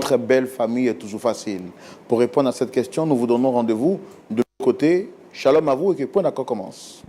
entre belle famille est toujours facile? Pour répondre à cette question, nous vous donnons rendez-vous de l'autre côté. Shalom à vous et que Point d'accord commence.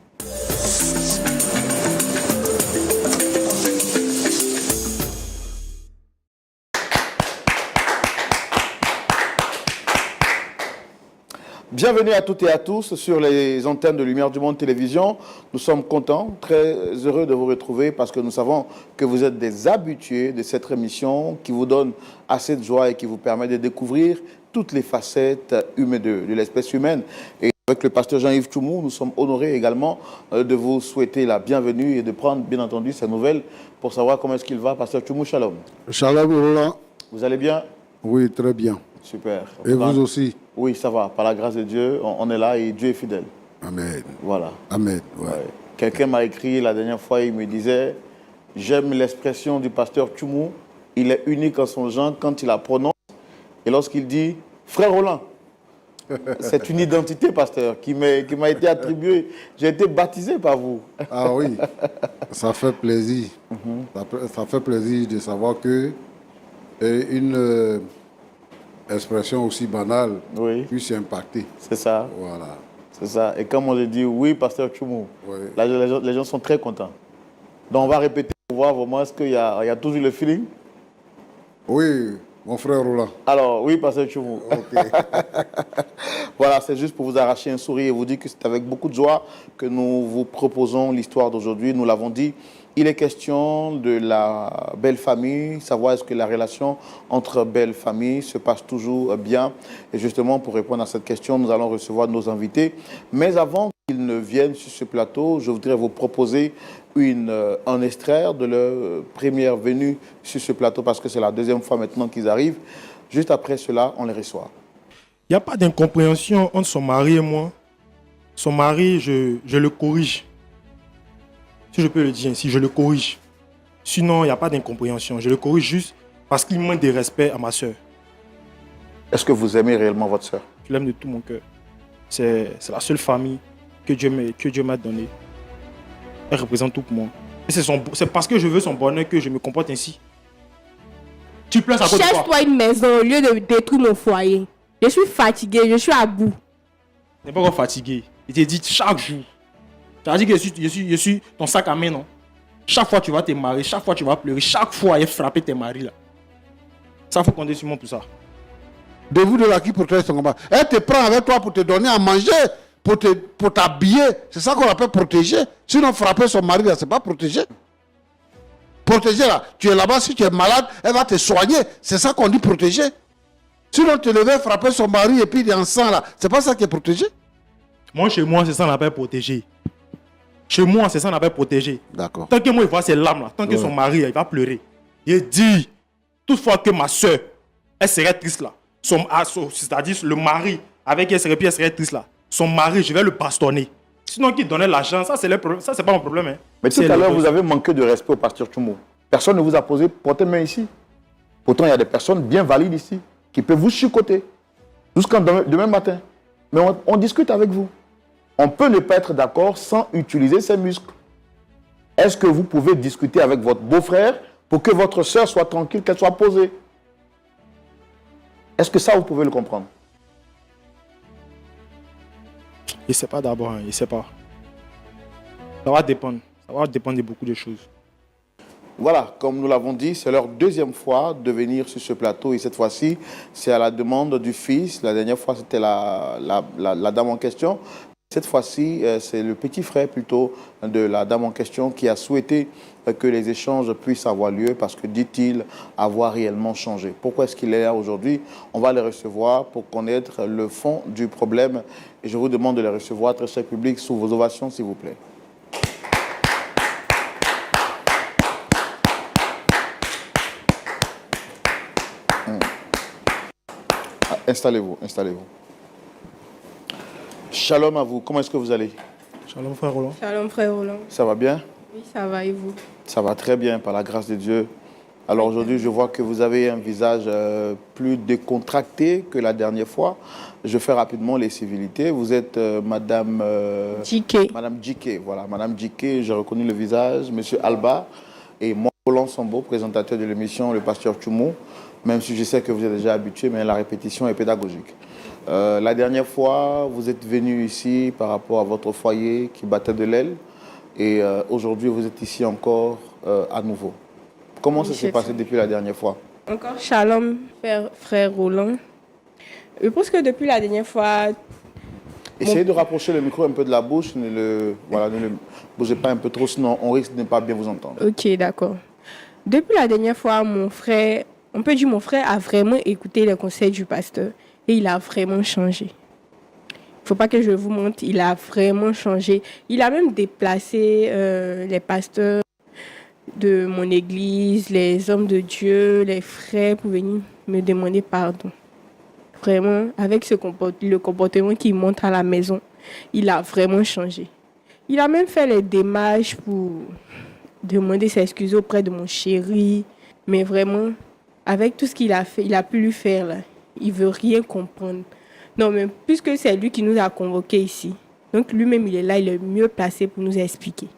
Bienvenue à toutes et à tous sur les antennes de Lumière du Monde Télévision. Nous sommes contents, très heureux de vous retrouver parce que nous savons que vous êtes des habitués de cette émission qui vous donne assez de joie et qui vous permet de découvrir toutes les facettes humaines de l'espèce humaine. Et avec le pasteur Jean-Yves Tchoumou, nous sommes honorés également de vous souhaiter la bienvenue et de prendre bien entendu ces nouvelles pour savoir comment est-ce qu'il va. Pasteur Tchoumou, shalom. Shalom, Roland. Vous allez bien? Oui, très bien. Super. Et vous aussi? Oui, ça va. Par la grâce de Dieu, on est là et Dieu est fidèle. Amen. Voilà. Amen. Ouais. Ouais. Quelqu'un m'a écrit la dernière fois, il me disait « J'aime l'expression du pasteur Tchoumou, il est unique en son genre quand il la prononce. Et lorsqu'il dit « Frère Roland », c'est une identité, pasteur, qui m'a été attribuée. J'ai été baptisé par vous. Ah oui, ça fait plaisir. Ça fait plaisir de savoir que une expression aussi banale puisse impacter. C'est ça. Voilà. C'est ça. Et comme on le dit, oui, pasteur Tchoumou, Oui. là, les gens sont très contents. Donc on va répéter pour voir vraiment est-ce qu'il y a toujours le feeling. Oui, mon frère Roland. Alors, oui, pasteur Tchoumou. Ok. Voilà, c'est juste pour vous arracher un sourire et vous dire que c'est avec beaucoup de joie que nous vous proposons l'histoire d'aujourd'hui. Nous l'avons dit, il est question de la belle famille, savoir est-ce que la relation entre belles familles se passe toujours bien. Et justement, pour répondre à cette question, nous allons recevoir nos invités. Mais avant qu'ils ne viennent sur ce plateau, je voudrais vous proposer un extrait de leur première venue sur ce plateau parce que c'est la deuxième fois maintenant qu'ils arrivent. Juste après cela, on les reçoit. Il n'y a pas d'incompréhension entre son mari et moi. Son mari, je le corrige. Si je peux le dire ainsi, je le corrige. Sinon, il n'y a pas d'incompréhension. Je le corrige juste parce qu'il manque de respect à ma soeur. Est-ce que vous aimez réellement votre soeur? Je l'aime de tout mon cœur. C'est la seule famille que Dieu m'a donnée. Elle représente tout pour moi. Et c'est parce que je veux son bonheur que je me comporte ainsi. Tu pleures à cause de quoi? Cherche-toi une maison au lieu de détruire mon foyer. Je suis fatiguée, je suis à bout. Tu n'es pas encore fatigué. Il te dit chaque jour. Tu as dit que je suis ton sac à main, non? Chaque fois tu vas te marier, chaque fois tu vas pleurer, chaque fois il frapper tes maris là. Ça, il faut compter sur moi pour ça. De vous de là qui protège son combat. Elle te prend avec toi pour te donner à manger, pour t'habiller. C'est ça qu'on appelle protéger. Sinon, frapper son mari là, c'est pas protéger. Protéger là, tu es là-bas, si tu es malade, elle va te soigner. C'est ça qu'on dit protéger. Sinon, tu devais frapper son mari et puis il est en sang là. C'est pas ça qui est protégé. Moi, chez moi, c'est ça qu'on appelle protéger. Chez moi, c'est ça qu'on appelle protéger. D'accord. Tant que moi, il voit ses larmes là, tant que son mari, il va pleurer. Il dit, toutefois que ma soeur, elle serait triste là. C'est-à-dire le mari, avec elle serait, puis elle serait triste là. Son mari, je vais le bastonner. Sinon, qui donnait l'argent, ça, c'est pas mon problème. Hein. Mais tout à l'heure, vous avez manqué de respect au pasteur Tchoumou. Personne ne vous a posé portez main ici. Pourtant, il y a des personnes bien valides ici qui peuvent vous chicoter jusqu'à demain matin. Mais on discute avec vous. On peut ne pas être d'accord sans utiliser ses muscles. Est-ce que vous pouvez discuter avec votre beau-frère pour que votre soeur soit tranquille, qu'elle soit posée? Est-ce que ça, vous pouvez le comprendre? Il ne sait pas d'abord, hein, il ne sait pas. Ça va dépendre de beaucoup de choses. Voilà, comme nous l'avons dit, c'est leur deuxième fois de venir sur ce plateau et cette fois-ci, c'est à la demande du fils. La dernière fois, c'était la dame en question. Cette fois-ci, c'est le petit frère plutôt de la dame en question qui a souhaité que les échanges puissent avoir lieu parce que, dit-il, avoir réellement changé. Pourquoi est-ce qu'il est là aujourd'hui? On va les recevoir pour connaître le fond du problème. Et je vous demande de les recevoir, très cher public, sous vos ovations, s'il vous plaît. Installez-vous, installez-vous. Shalom à vous, comment est-ce que vous allez? Shalom frère Roland. Shalom frère Roland. Ça va bien? Oui, ça va et vous? Ça va très bien, par la grâce de Dieu. Alors aujourd'hui, je vois que vous avez un visage plus décontracté que la dernière fois. Je fais rapidement les civilités. Vous êtes Madame... Djiké. Madame Djiké, voilà. Madame Djiké, j'ai reconnu le visage. Monsieur Alba et moi, Roland Sambo, présentateur de l'émission Le Pasteur Tchoumou. Même si je sais que vous êtes déjà habitué, mais la répétition est pédagogique. La dernière fois, vous êtes venu ici par rapport à votre foyer qui battait de l'aile. Et aujourd'hui, vous êtes ici encore à nouveau. Comment ça s'est passé depuis la dernière fois? Encore shalom, frère Roland. Je pense que depuis la dernière fois, Essayez de rapprocher le micro un peu de la bouche. Ne le bougez pas un peu trop, sinon on risque de ne pas bien vous entendre. ok, d'accord. Depuis la dernière fois, mon frère a vraiment écouté les conseils du pasteur et il a vraiment changé. Il ne faut pas que je vous montre, il a vraiment changé. Il a même déplacé les pasteurs de mon église, les hommes de Dieu, les frères pour venir me demander pardon. Vraiment, avec le comportement qu'il montre à la maison, il a vraiment changé. Il a même fait les démarches pour demander ses excuses auprès de mon chéri. Mais vraiment, avec tout ce qu'il a fait, il a pu lui faire là, il veut rien comprendre. Non, mais puisque c'est lui qui nous a convoqués ici, donc lui-même il est là, il est mieux placé pour nous expliquer.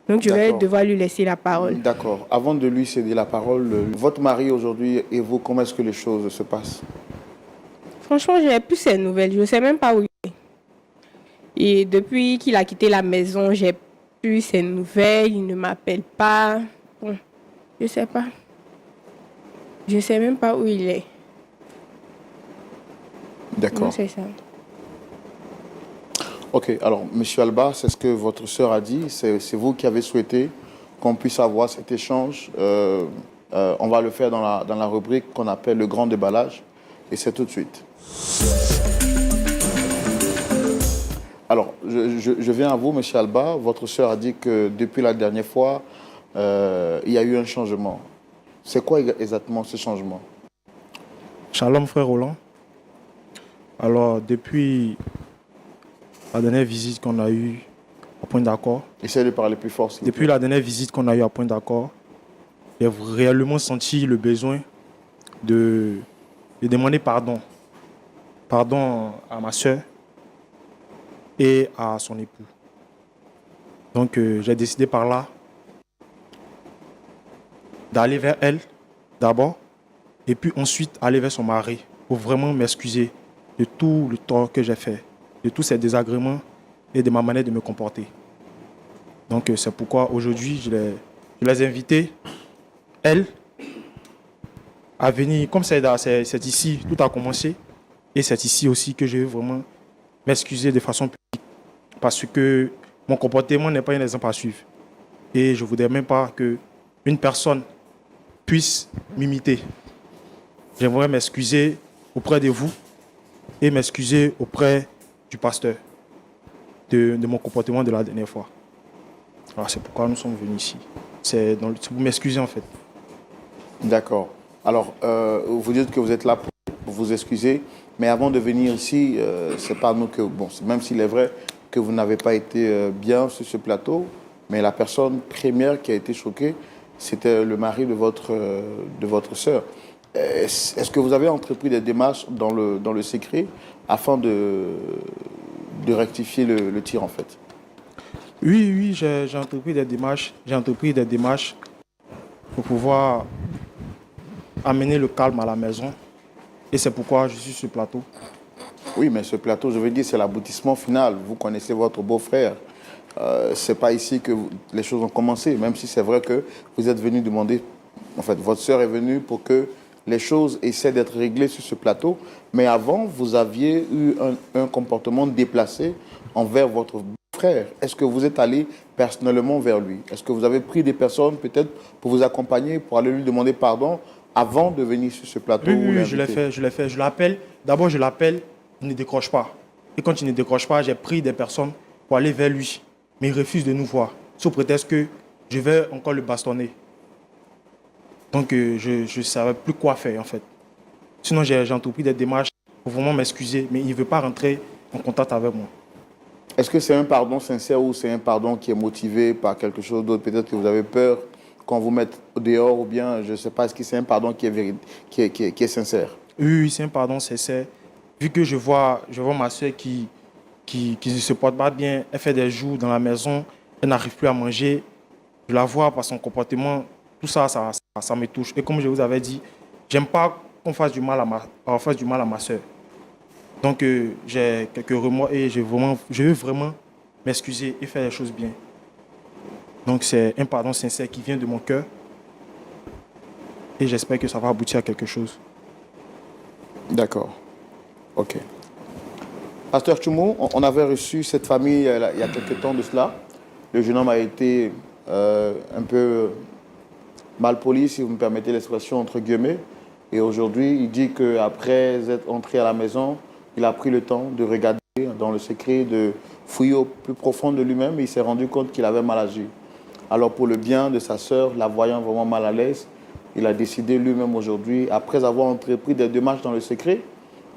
Donc je vais devoir lui laisser la parole. D'accord. Avant de lui céder la parole, votre mari aujourd'hui et vous, comment est-ce que les choses se passent? Franchement, je n'ai plus ses nouvelles. Je ne sais même pas où il est. Et depuis qu'il a quitté la maison, j'ai plus ses nouvelles. Il ne m'appelle pas. Bon, je ne sais pas. Je ne sais même pas où il est. D'accord. C'est ça. Ok, alors, Monsieur Alba, c'est ce que votre sœur a dit. C'est vous qui avez souhaité qu'on puisse avoir cet échange. On va le faire dans la rubrique qu'on appelle le grand déballage. Et c'est tout de suite. Alors, je viens à vous, Monsieur Alba. Votre sœur a dit que depuis la dernière fois, il y a eu un changement. C'est quoi exactement ce changement? Shalom, frère Roland. Alors, depuis la dernière visite qu'on a eue à Point d'Accord. Essayez de parler plus fort. Depuis la dernière visite qu'on a eue à Point d'Accord, j'ai réellement senti le besoin de demander pardon. Pardon à ma soeur et à son époux. Donc, j'ai décidé par là d'aller vers elle d'abord et puis ensuite aller vers son mari pour vraiment m'excuser de tout le tort que j'ai fait, de tous ces désagréments et de ma manière de me comporter. Donc, c'est pourquoi aujourd'hui, je les ai invités, elles, à venir. Comme c'est ici, tout a commencé. Et c'est ici aussi que je veux vraiment m'excuser de façon publique. Parce que mon comportement n'est pas un exemple à suivre. Et je ne voudrais même pas qu'une personne puisse m'imiter. J'aimerais m'excuser auprès de vous et m'excuser auprès du pasteur de mon comportement de la dernière fois. Alors c'est pourquoi nous sommes venus ici. C'est pour m'excuser en fait. D'accord. Alors, vous dites que vous êtes là pour vous excuser, mais avant de venir ici, c'est pas nous que... Bon, même s'il est vrai que vous n'avez pas été bien sur ce plateau, mais la personne première qui a été choquée, c'était le mari de votre sœur. Est-ce que vous avez entrepris des démarches dans le secret afin de rectifier le tir en fait? Oui, j'ai entrepris des démarches. J'ai entrepris des démarches pour pouvoir amener le calme à la maison. Et c'est pourquoi je suis sur ce plateau. Oui, mais ce plateau, je veux dire, c'est l'aboutissement final. Vous connaissez votre beau-frère. Ce n'est pas ici que les choses ont commencé, même si c'est vrai que vous êtes venu demander... En fait, votre sœur est venue pour que les choses essaient d'être réglées sur ce plateau. Mais avant, vous aviez eu un comportement déplacé envers votre frère. Est-ce que vous êtes allé personnellement vers lui? Est-ce que vous avez pris des personnes peut-être pour vous accompagner, pour aller lui demander pardon avant de venir sur ce plateau? Oui, je l'ai fait. Je l'appelle. D'abord, je l'appelle, il ne décroche pas. Et quand il ne décroche pas, j'ai pris des personnes pour aller vers lui. Mais il refuse de nous voir, sous prétexte que je vais encore le bastonner. Donc, je ne savais plus quoi faire, en fait. Sinon, j'ai entrepris des démarches pour vraiment m'excuser, mais il ne veut pas rentrer en contact avec moi. Est-ce que c'est un pardon sincère ou c'est un pardon qui est motivé par quelque chose d'autre? Peut-être que vous avez peur qu'on vous mette dehors ou bien, je ne sais pas, est-ce que c'est un pardon qui est sincère? Oui, c'est un pardon sincère. Vu que je vois ma soeur qui ne se porte pas bien, elle fait des jours dans la maison, elle n'arrive plus à manger. Je la vois par son comportement, tout ça, ça me touche. Et comme je vous avais dit, j'aime pas qu'on fasse du mal à ma soeur. Donc, j'ai quelques remords et je veux vraiment m'excuser et faire les choses bien. Donc, c'est un pardon sincère qui vient de mon cœur. Et j'espère que ça va aboutir à quelque chose. D'accord. OK. Pasteur Tchoumo, on avait reçu cette famille il y a quelques temps de cela. Le jeune homme a été un peu mal poli, si vous me permettez l'expression, entre guillemets. Et aujourd'hui, il dit qu'après être entré à la maison, il a pris le temps de regarder dans le secret, de fouiller au plus profond de lui-même et il s'est rendu compte qu'il avait mal agi. Alors pour le bien de sa sœur, la voyant vraiment mal à l'aise, il a décidé lui-même aujourd'hui, après avoir entrepris des démarches dans le secret,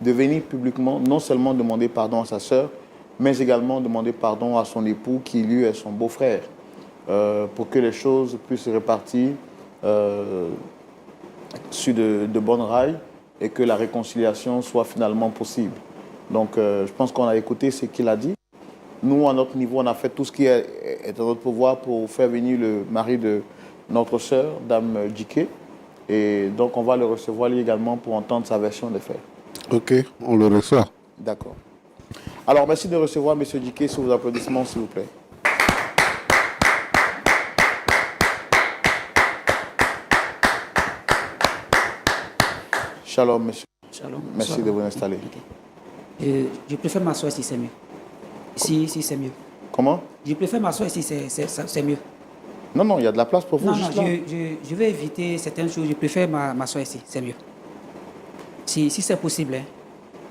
de venir publiquement non seulement demander pardon à sa sœur, mais également demander pardon à son époux qui lui est son beau-frère, pour que les choses puissent se répartir sur de bonnes rails et que la réconciliation soit finalement possible. Donc je pense qu'on a écouté ce qu'il a dit. Nous, à notre niveau, on a fait tout ce qui est à notre pouvoir pour faire venir le mari de notre sœur, Dame Djiké. Et donc, on va le recevoir lui également pour entendre sa version des faits. Ok, on le reçoit. D'accord. Alors, merci de recevoir M. Djiké sous vos applaudissements, s'il vous plaît. Shalom, monsieur. Shalom. Merci Bonsoir. de vous installer. Ok. Je préfère m'asseoir si c'est mieux. Si c'est mieux. Comment? Je préfère m'asseoir si c'est mieux. Non, non, il y a de la place pour vous. Non, juste non, là. je vais éviter certaines choses. Je préfère m'asseoir ici, c'est mieux. Si c'est possible, hein,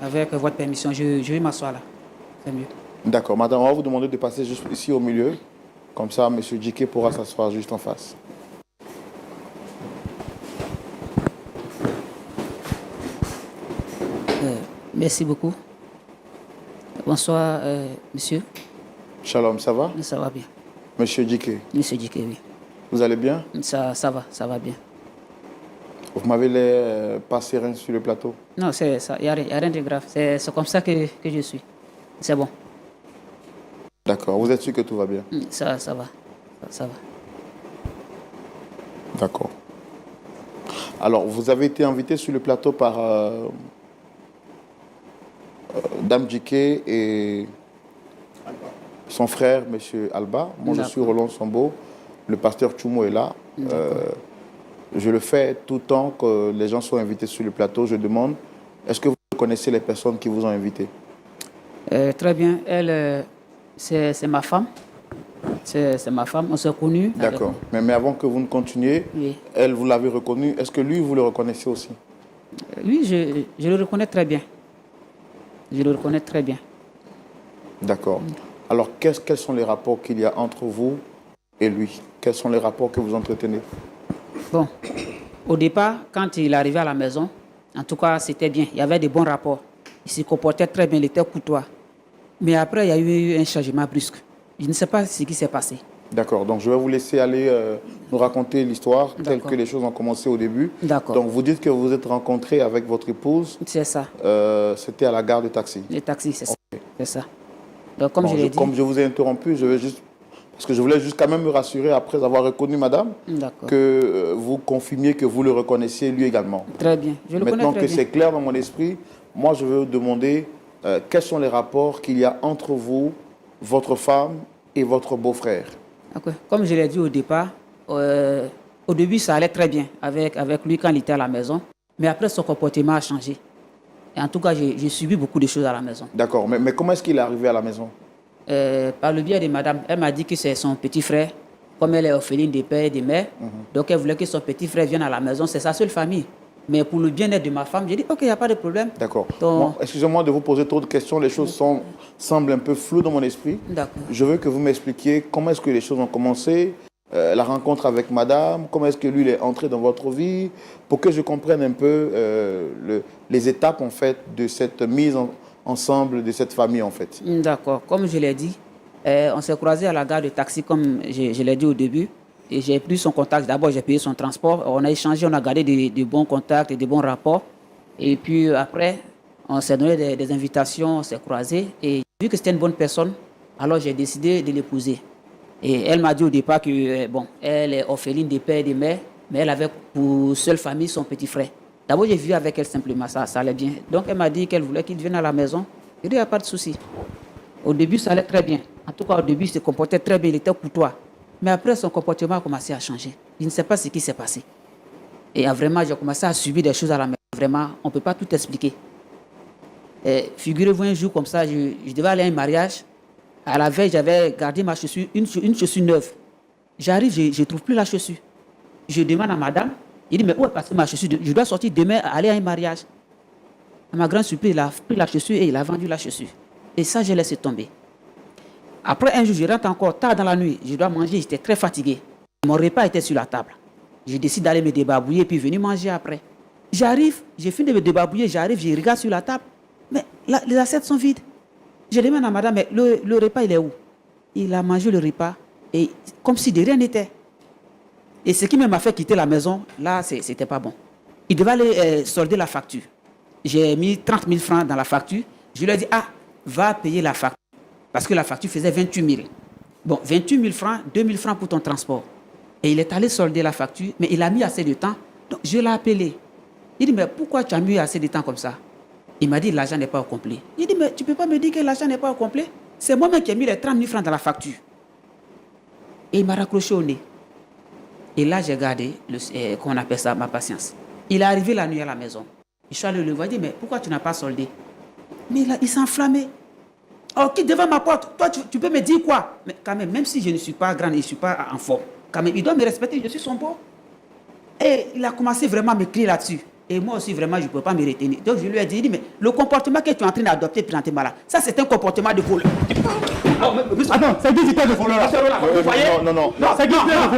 avec votre permission, je vais m'asseoir là. C'est mieux. D'accord, madame, on va vous demander de passer juste ici au milieu. Comme ça, M. Djiké pourra s'asseoir juste en face. Merci beaucoup. Bonsoir, monsieur. Shalom, ça va? Ça va bien. Monsieur Djiké, Monsieur Djiké, oui. vous allez bien? Ça va bien. Vous m'avez l'air pas serein sur le plateau. Non, il n'y a rien de grave. C'est comme ça que je suis. C'est bon. D'accord, vous êtes sûr que tout va bien? Ça va. Ça va. D'accord. Alors, vous avez été invité sur le plateau par Dame Djiké et son frère, M. Alba. Moi, je suis Roland Sambo. Le pasteur Tchoumo est là. Je le fais tout le temps que les gens sont invités sur le plateau. Je demande, est-ce que vous connaissez les personnes qui vous ont invité? Très bien. Elle, c'est ma femme. C'est ma femme. On s'est connus. D'accord. Mais avant que vous ne continuiez, Oui. elle, vous l'avez reconnu. Est-ce que lui, vous le reconnaissez aussi? Oui, je le reconnais très bien. Je le reconnais très bien. D'accord. Alors, quels sont les rapports qu'il y a entre vous et lui? Quels sont les rapports que vous entretenez? Bon, au départ, quand il arrivait à la maison, en tout cas, c'était bien. Il y avait de bons rapports. Il se comportait très bien, il était courtois. Mais après, il y a eu un changement brusque. Je ne sais pas ce qui s'est passé. D'accord. Donc, je vais vous laisser aller nous raconter l'histoire telle que les choses ont commencé au début. D'accord. Donc, vous dites que vous vous êtes rencontrés avec votre épouse. C'est ça. C'était à la gare de taxi. Les taxis, c'est ça. Ok. C'est ça. Donc, comme Bon, je l'ai dit. Comme je vous ai interrompu, je vais juste... Parce que je voulais juste quand même me rassurer, après avoir reconnu madame, D'accord. que vous confirmiez que vous le reconnaissiez lui également. Très bien. Je le connais Maintenant très que bien. c'est clair dans mon esprit, moi je vais vous demander quels sont les rapports qu'il y a entre vous, votre femme et votre beau-frère. Ok. Comme je l'ai dit au départ, au début, ça allait très bien avec lui quand il était à la maison. Mais après, son comportement a changé. Et en tout cas, j'ai subi beaucoup de choses à la maison. D'accord, mais comment est-ce qu'il est arrivé à la maison? Par le biais de madame, elle m'a dit que c'est son petit frère. Comme elle est orpheline de père et de mère, donc elle voulait que son petit frère vienne à la maison. C'est sa seule famille. Mais pour le bien-être de ma femme, j'ai dit, ok, il n'y a pas de problème. D'accord. Donc- Excusez-moi de vous poser trop de questions, les choses semblent un peu floues dans mon esprit. D'accord. Je veux que vous m'expliquiez comment est-ce que les choses ont commencé, la rencontre avec madame, comment est-ce que lui il est entré dans votre vie, pour que je comprenne un peu les étapes en fait de cette mise ensemble de cette famille en fait. D'accord. Comme je l'ai dit, on s'est croisés à la gare de taxi, comme je l'ai dit au début. Et j'ai pris son contact. D'abord, j'ai payé son transport. On a échangé, on a gardé de bons contacts et de bons rapports. Et puis après, on s'est donné des invitations, on s'est croisés. Et vu que c'était une bonne personne, alors j'ai décidé de l'épouser. Et elle m'a dit au départ que, bon, elle est orpheline de père et de mère, mais elle avait pour seule famille son petit frère. D'abord, j'ai vu avec elle simplement, ça allait bien. Donc, elle m'a dit qu'elle voulait qu'il vienne à la maison. J'ai dit, il n'y a pas de souci. Au début, ça allait très bien. En tout cas, au début, il se comportait très bien, il était courtois. Mais après, son comportement a commencé à changer. Je ne sais pas ce qui s'est passé. Et vraiment, j'ai commencé à subir des choses à la maison. Vraiment, on ne peut pas tout expliquer. Figurez-vous, un jour comme ça, je devais aller à un mariage. À la veille, j'avais gardé ma chaussure, une chaussure neuve. J'arrive, je ne trouve plus la chaussure. Je demande à madame, il dit, mais où est passée ma chaussure? Je dois sortir demain, aller à un mariage. À ma grande surprise, il a pris la chaussure et il a vendu la chaussure. Et ça, j'ai laissé tomber. Après, un jour, je rentre encore tard dans la nuit. Je dois manger, j'étais très fatigué. Mon repas était sur la table. Je décide d'aller me débarbouiller puis venir manger après. J'arrive, j'ai fini de me débarbouiller, j'arrive, je regarde sur la table. Mais les assiettes sont vides. Je demande à madame, mais le repas, il est où? Il a mangé le repas et comme si de rien n'était. Et ce qui m'a fait quitter la maison, là, c'était pas bon. Il devait aller solder la facture. J'ai mis 30 000 francs dans la facture. Je lui ai dit, va payer la facture. Parce que la facture faisait 28 000. Bon, 28 000 francs, 2 000 francs pour ton transport. Et il est allé solder la facture, mais il a mis assez de temps. Donc, je l'ai appelé. Il dit, mais pourquoi tu as mis assez de temps comme ça? Il m'a dit, l'argent n'est pas au complet. Il dit, mais tu ne peux pas me dire que l'argent n'est pas au complet? C'est moi-même qui ai mis les 30 000 francs dans la facture. Et il m'a raccroché au nez. Et là, j'ai gardé, qu'on appelle ça, ma patience. Il est arrivé la nuit à la maison. Je suis allé le voir, il dit, mais pourquoi tu n'as pas soldé? Mais il s'est enflammé. Oh, qui devant ma porte? Toi, tu peux me dire quoi? Mais quand même si je ne suis pas grand et je ne suis pas en forme, quand même, il doit me respecter, je suis son beau. Et il a commencé vraiment à me crier là-dessus. Et moi aussi, vraiment, je ne peux pas me retenir. Donc, je lui ai dit, mais le comportement que tu es en train d'adopter présentement là, ça, c'est un comportement de voleur. Attends, c'est qui de voleur? Vous voyez? Non. C'est qui de voleur?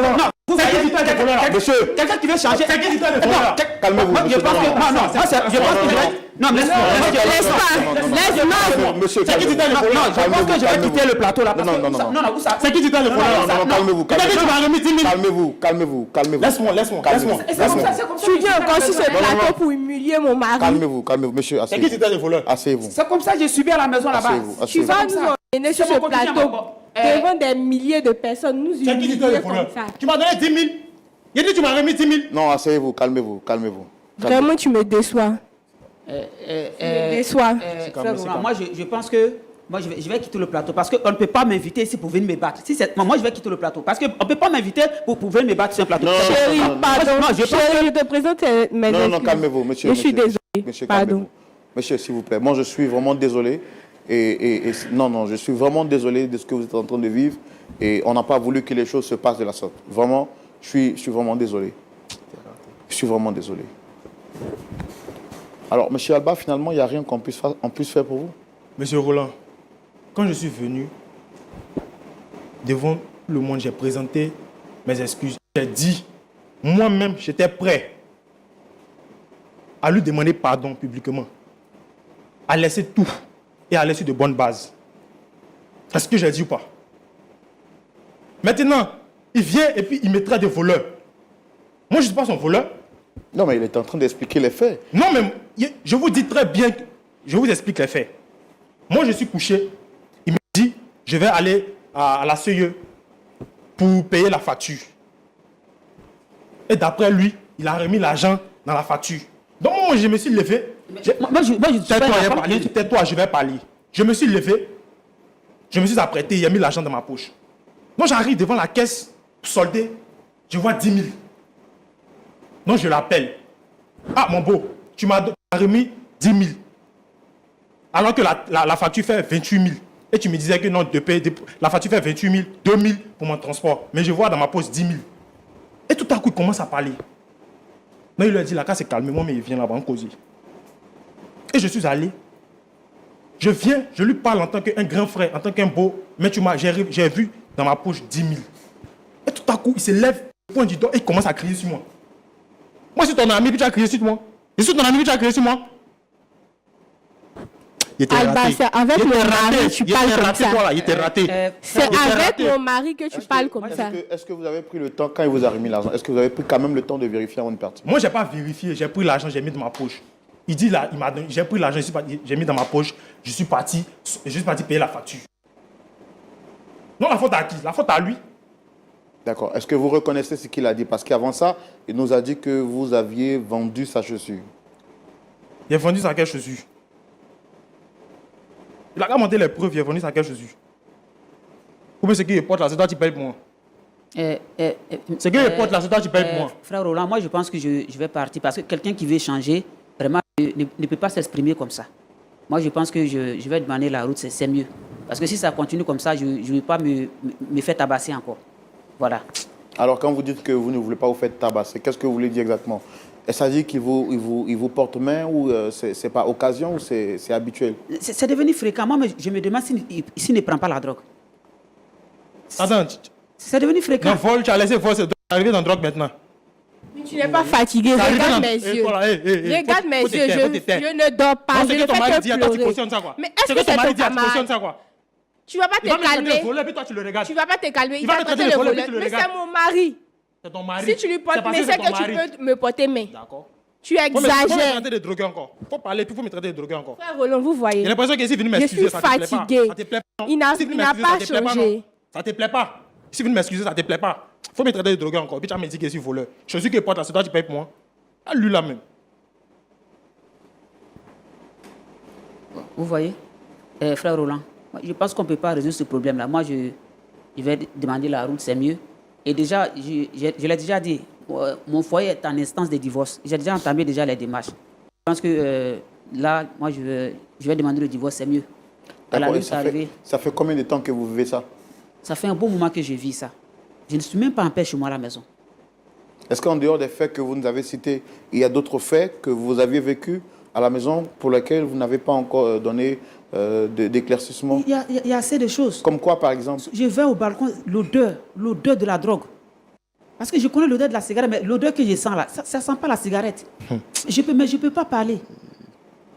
Vous voyez? Monsieur. Quelqu'un qui veut changer. C'est qui de voleur? Calmez-vous, Je monsieur. pense que. Non, je pense que je vais. Non, mais laisse-moi. Monsieur, C'est qui dit le voleur? Je pense que je vais quitter le plateau là. Non. Où ça? C'est qui dit le voleur? Non, calmez-vous. Calmez-vous. Laisse-moi. Tu viens encore sur ce plateau pour humilier mon mari. Calmez-vous, monsieur, C'est qui dit le voleur? asseyez-vous. C'est comme ça que j'ai subi à la maison là-bas. Tu vas nous emmener sur ce plateau devant des milliers de personnes, nous C'est qui dit le humilier voleur? comme ça. Tu m'as donné 10 000. Il a dit tu m'as remis 10 000. Non, asseyez-vous, calmez-vous. Vraiment, tu me déçois. Déçois. Frère Roland, moi je pense que je vais quitter le plateau parce qu'on ne peut pas m'inviter ici pour venir me battre. Moi je vais quitter le plateau parce qu'on ne peut pas m'inviter pour venir me battre sur un plateau. Chérie, pardon. Chérie, je te présente mes excuses. Non, calmez-vous, monsieur. Je suis désolée. Monsieur, Pardon. calmez-vous. Monsieur, s'il vous plaît, moi je suis vraiment désolé. Non, je suis vraiment désolé de ce que vous êtes en train de vivre. Et on n'a pas voulu que les choses se passent de la sorte. Vraiment, je suis vraiment désolé. Je suis vraiment désolé. Alors, monsieur Alba, finalement, il n'y a rien qu'on puisse faire pour vous? Monsieur Roland, quand je suis venu devant le monde, j'ai présenté mes excuses. J'ai dit, moi-même, j'étais prêt à lui demander pardon publiquement, à laisser tout et à laisser de bonnes bases. C'est ce que j'ai dit ou pas? Maintenant, il vient et puis il me traite de voleur. Moi, je ne suis pas son voleur. Non, mais il est en train d'expliquer les faits. Non, mais je vous dis très bien, je vous explique les faits. Moi, je suis couché. Il me dit, je vais aller à la CEE pour payer la facture. Et d'après lui, il a remis l'argent dans la facture. Donc, moi, je me suis levé. Tais-toi, je vais parler. Je me suis levé. Je me suis apprêté, il a mis l'argent dans ma poche. Donc, j'arrive devant la caisse pour solder. Je vois 10 000. Donc, je l'appelle. Ah, mon beau, tu m'as remis 10 000. Alors que la facture fait 28 000. Et tu me disais que non, la facture fait 28 000, 2 000 pour mon transport. Mais je vois dans ma poche 10 000. Et tout à coup, il commence à parler. Donc, il lui a dit, la case est calme, moi, mais il vient là-bas en causer. Et je suis allé. Je viens, je lui parle en tant qu'un grand frère, en tant qu'un beau. Mais j'ai vu dans ma poche 10 000. Et tout à coup, il se lève, il pointe du doigt et il commence à crier sur moi. Moi, je suis ton ami, puis tu as crié sur moi. Je suis ton ami, puis tu as crié sur moi. Il était Alba, raté. c'est avec Il mon était mari raté. que tu Il parles était comme raté, ça. toi, là. Il était raté. C'est Il était avec raté. mon mari que tu parles comme ça. Est-ce que vous avez pris le temps, quand il vous a remis l'argent, est-ce que vous avez pris quand même le temps de vérifier avant de partir? Moi, je n'ai pas vérifié. J'ai pris l'argent, j'ai mis dans ma poche. Il dit là, j'ai pris l'argent, j'ai mis dans ma poche. Je suis parti payer la facture. Non, la faute à qui? La faute à lui. D'accord. Est-ce que vous reconnaissez ce qu'il a dit? Parce qu'avant ça, il nous a dit que vous aviez vendu sa chaussure. Il a vendu ça à quelle chaussure? Il a qu'à monter les preuves, il a vendu ça à quelle chaussure? Ou bien ce qu'il porte là, c'est toi qui payes pour moi. Ce qu'il porte là, c'est toi qui payes pour moi. Frère Roland, moi je pense que je vais partir parce que quelqu'un qui veut changer, vraiment, ne peut pas s'exprimer comme ça. Moi je pense que je vais demander la route, c'est mieux. Parce que si ça continue comme ça, je ne vais pas me faire tabasser encore. Voilà. Alors, quand vous dites que vous ne voulez pas vous faire tabasser, qu'est-ce que vous voulez dire exactement? Est-ce dire qu'il vous porte main ou c'est par occasion ou c'est habituel? C'est devenu fréquent. Moi, je me demande s'il ne prend pas la drogue. Attends, C'est devenu fréquent. non, vol, tu as laissé vol, c'est arrivé dans la drogue maintenant. Mais tu n'es pas fatigué, regarde mes yeux. Regarde mes yeux, je ne dors pas, je ne fais que pleurer. Mais est-ce que c'est ton camarade? Tu vas pas te calmer. Tu vas pas te calmer. Il va te traiter le voleur. Mais c'est mon mari. C'est ton mari. Si tu lui portes, mais c'est que tu peux me porter main. D'accord. Tu Faut me exagères. traiter de drogué encore. Faut parler, puis faut me traiter de drogué encore. Frère Roland, vous voyez. J'ai l'impression qu'il est venu Je m'excuser. suis fatiguée. Ça te plaît pas? Il n'a pas changé. Ça te plaît pas? Si vous venu m'excuser, ça te plaît pas? Faut me traiter de drogué encore. Puis tu as me dit que je suis voleur. Je suis qui porte là, c'est toi qui payes pour moi. Ah, lui là même. Vous voyez, frère Roland, je pense qu'on ne peut pas résoudre ce problème-là. Moi, je vais demander la route, c'est mieux. Et déjà, je l'ai déjà dit, mon foyer est en instance de divorce. J'ai déjà entamé les démarches. Je pense que là, moi, je vais demander le divorce, c'est mieux. Ça fait combien de temps que vous vivez ça? Ça fait un bon moment que je vis ça. Je ne suis même pas en paix chez moi à la maison. Est-ce qu'en dehors des faits que vous nous avez cités, il y a d'autres faits que vous aviez vécus à la maison pour lesquels vous n'avez pas encore donné d'éclaircissement? Il y a assez de choses. Comme quoi, par exemple? Je vais au balcon, l'odeur de la drogue. Parce que je connais l'odeur de la cigarette, mais l'odeur que je sens là, ça ne sent pas la cigarette. Mais je ne peux pas parler.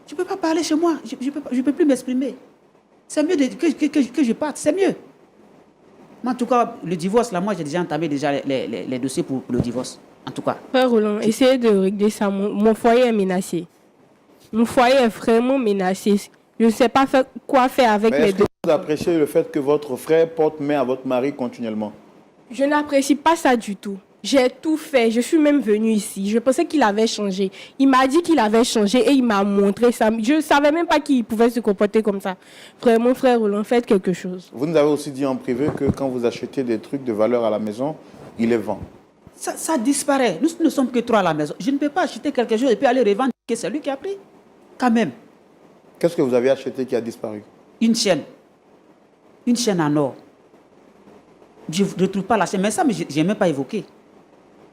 Je ne peux pas parler chez moi. Je ne peux plus m'exprimer. C'est mieux que je parte, c'est mieux. Moi, en tout cas, le divorce, là, moi, j'ai déjà entamé les dossiers pour le divorce. En tout cas. Frère Roland, essayez de régler ça. Mon foyer est menacé. Mon foyer est vraiment menacé. Je ne sais pas quoi faire avec les deux. Vous appréciez le fait que votre frère porte main à votre mari continuellement? Je n'apprécie pas ça du tout. J'ai tout fait. Je suis même venue ici. Je pensais qu'il avait changé. Il m'a dit qu'il avait changé et il m'a montré ça. Je ne savais même pas qu'il pouvait se comporter comme ça. Vraiment, frère Roland, faites quelque chose. Vous nous avez aussi dit en privé que quand vous achetez des trucs de valeur à la maison, il les vend. Ça disparaît. Nous ne sommes que 3 à la maison. Je ne peux pas acheter quelque chose et puis aller revendre que c'est lui qui a pris. Quand même. Qu'est-ce que vous avez acheté qui a disparu? Une chaîne. Une chaîne en or. Je ne retrouve pas la chaîne. Mais ça, je n'ai même pas évoqué.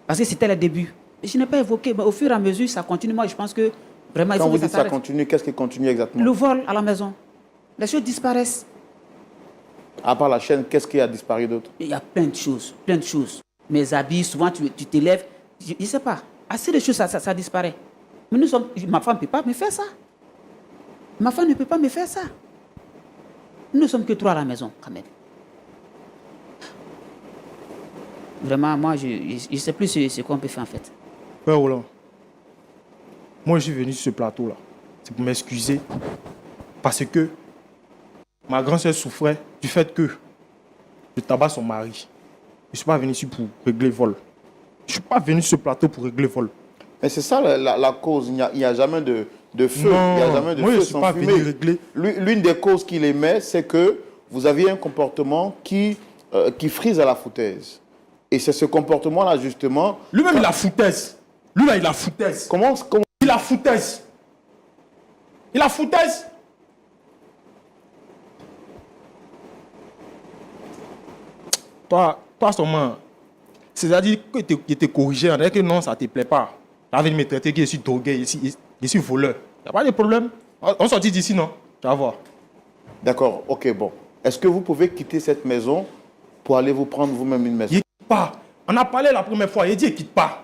Parce que c'était le début. Je n'ai pas évoqué. Mais au fur et à mesure, ça continue. Moi, je pense que vraiment, il faut Quand vous que dites ça continue, qu'est-ce qui continue exactement? Le vol à la maison. Les choses disparaissent. À part la chaîne, qu'est-ce qui a disparu d'autre? Il y a plein de choses. Plein de choses. Mes habits, souvent, tu te lèves. Je ne sais pas. Assez de choses, ça disparaît. Mais ma femme ne peut pas me faire ça. Ma femme ne peut pas me faire ça. Nous ne sommes que 3 à la maison, quand même. Vraiment, moi, je ne sais plus ce qu'on peut faire, en fait. Frère Roland, moi, je suis venu sur ce plateau-là. C'est pour m'excuser. Parce que ma grand-sœur souffrait du fait que je tabasse son mari. Je ne suis pas venu ici pour régler le vol. Je ne suis pas venu sur ce plateau pour régler le vol. Mais c'est ça la cause. Il n'y a jamais de feu. Non, il n'y a jamais de moi, feu je suis sans pas fumée. venu régler. L'une des causes qu'il émet, c'est que vous aviez un comportement qui frise à la foutaise. Et c'est ce comportement-là, justement... Lui-même, il a foutaise. Lui-là, il a foutaise. Comment Il a foutaise. Il a foutaise. Toi seulement, c'est-à-dire que tu étais corrigé, on dirait que non, ça ne te plaît pas. Tu as envie de me traiter que je suis drogué, je suis voleur. Il n'y a pas de problème. On sortit d'ici, non? Tu vas voir. D'accord, ok, bon. Est-ce que vous pouvez quitter cette maison pour aller vous prendre vous-même une maison? Il ne quitte pas. On a parlé la première fois, il dit qu'il ne quitte pas.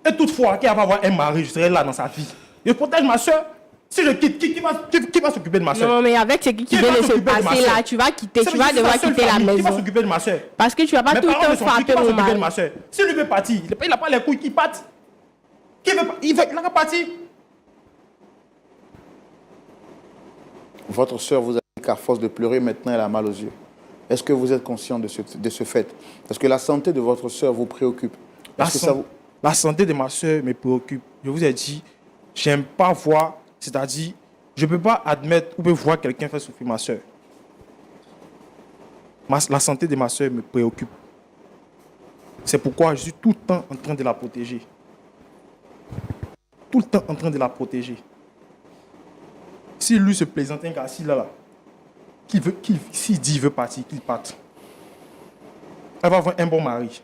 Et toutefois, qu'il va avoir un mari, je serai là dans sa vie. Je protège ma soeur. Si je quitte, qui va s'occuper de ma soeur? Non, mais avec ce qui vient de se passer là, tu vas quitter, tu vas devoir quitter la maison. Qui va s'occuper de ma soeur? Parce que tu vas pas tout le temps frapper mon mari. Si lui veut partir, il n'a pas les couilles qui partent. Qui veut, il n'a qu'à partir. Votre soeur vous a dit qu'à force de pleurer, maintenant elle a mal aux yeux. Est-ce que vous êtes conscient de ce fait? Parce que la santé de votre soeur vous préoccupe. La santé de ma soeur me préoccupe. Je vous ai dit, j'aime pas voir C'est-à-dire, je ne peux pas admettre ou voir quelqu'un faire souffrir ma soeur. La santé de ma soeur me préoccupe. C'est pourquoi je suis tout le temps en train de la protéger. Tout le temps en train de la protéger. Si lui se plaisante un gars assis là, s'il dit qu'il veut partir, qu'il parte. Elle va avoir un bon mari.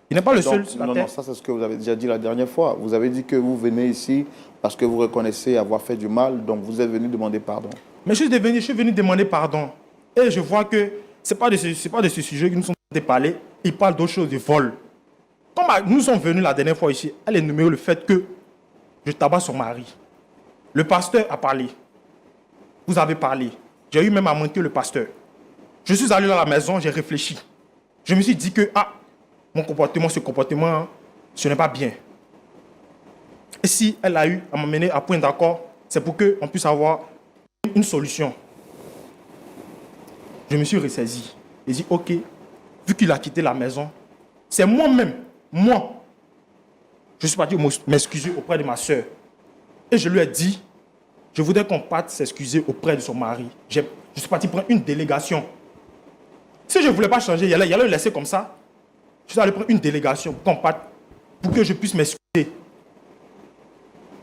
Il n'est pas le seul sur la terre. Non, ça c'est ce que vous avez déjà dit la dernière fois. Vous avez dit que vous venez ici parce que vous reconnaissez avoir fait du mal, donc vous êtes venu demander pardon. Mais je suis venu demander pardon. Et je vois que ce n'est pas de ce sujet que nous sommes en train de parler. Il parle d'autre chose, de vol. Comme nous sommes venus la dernière fois ici, elle énumère le fait que je tabasse son mari. Le pasteur a parlé. Vous avez parlé. J'ai eu même à mentir le pasteur. Je suis allé dans la maison, j'ai réfléchi. Je me suis dit que, mon comportement, ce n'est pas bien. Et si elle a eu à m'amener à point d'accord, c'est pour qu'on puisse avoir une solution. Je me suis ressaisi. J'ai dit, ok, vu qu'il a quitté la maison, c'est moi-même, je suis parti m'excuser auprès de ma soeur. Et je lui ai dit, je voudrais qu'on parte s'excuser auprès de son mari. Je suis parti prendre une délégation. Si je ne voulais pas changer, il allait le laisser comme ça. Je suis allé prendre une délégation pour qu'on parte, pour que je puisse m'excuser.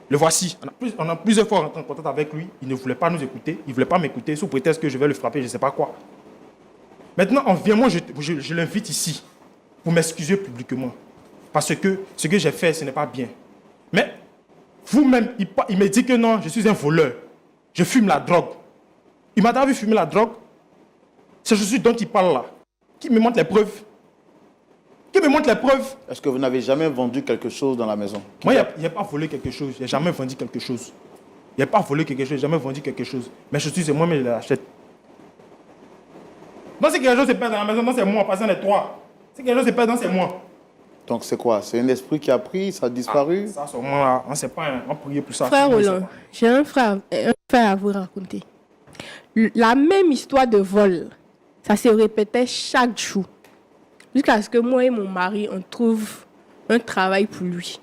Le voici. On a plusieurs fois rentré en contact avec lui. Il ne voulait pas nous écouter. Il ne voulait pas m'écouter sous prétexte que je vais le frapper, je ne sais pas quoi. Maintenant, moi, je l'invite ici pour m'excuser publiquement. Parce que ce que j'ai fait, ce n'est pas bien. Mais vous-même, il me dit que non, je suis un voleur. Je fume la drogue. Il m'a déjà vu fumer la drogue. C'est ce dont il parle là. Qui me montre les preuves? Qui me montre les preuves? Est-ce que vous n'avez jamais vendu quelque chose dans la maison? Moi, il n'y a pas volé quelque chose. Il n'y a jamais vendu quelque chose. Il n'y a pas volé quelque chose, jamais vendu quelque chose. Mais je suis, c'est moi-même qui l'achète. Donc si quelque chose se perd dans la maison, non, c'est moi, passant les trois. Si quelque chose se perd, non, c'est moi. Donc c'est quoi? C'est un esprit qui a pris, ça a disparu? Ça, à ce moment-là, on ne sait pas, on priait pour ça. Frère Roland, j'ai un frère à vous raconter. La même histoire de vol, ça se répétait chaque jour. Jusqu'à ce que moi et mon mari, on trouve un travail pour lui.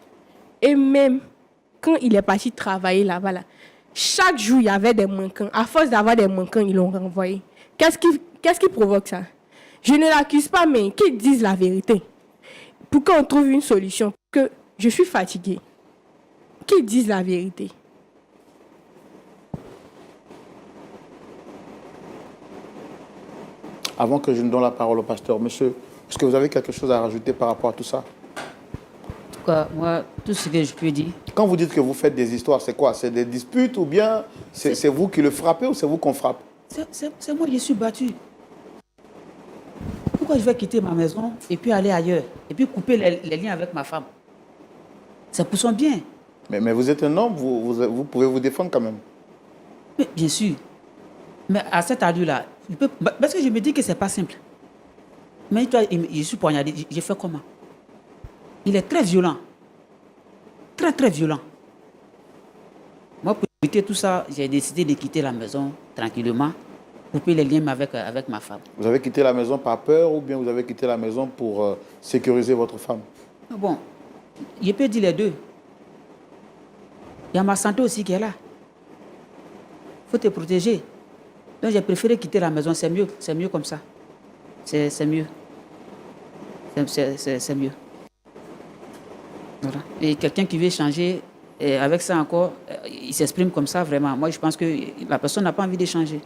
Et même quand il est parti travailler là-bas, chaque jour, il y avait des manquants. À force d'avoir des manquants, ils l'ont renvoyé. Qu'est-ce qui provoque ça? Je ne l'accuse pas, mais qu'ils disent la vérité. Pour qu'on trouve une solution, que je suis fatiguée. Qu'ils disent la vérité. Avant que je ne donne la parole au pasteur, monsieur, est-ce que vous avez quelque chose à rajouter par rapport à tout ça? En tout cas, moi, tout ce que je peux dire. Quand vous dites que vous faites des histoires, c'est quoi? C'est des disputes ou bien c'est vous qui le frappez ou c'est vous qu'on frappe? C'est moi qui suis battu. Pourquoi je vais quitter ma maison et puis aller ailleurs et puis couper les liens avec ma femme? C'est pour son bien. Mais vous êtes un homme, vous pouvez vous défendre quand même. Mais bien sûr. Mais à cet âge-là, parce que je me dis que c'est pas simple. Mais toi, je suis poignardé, j'ai fait comment? Il est très violent. Très, très violent. Moi, pour éviter tout ça, j'ai décidé de quitter la maison tranquillement, couper les liens avec ma femme. Vous avez quitté la maison par peur ou bien vous avez quitté la maison pour sécuriser votre femme? Bon, je peux dire les deux. Il y a ma santé aussi qui est là. Il faut te protéger. Donc j'ai préféré quitter la maison, c'est mieux comme ça. C'est mieux. C'est mieux. Voilà. Et quelqu'un qui veut changer, et avec ça encore, il s'exprime comme ça vraiment. Moi, je pense que la personne n'a pas envie de changer.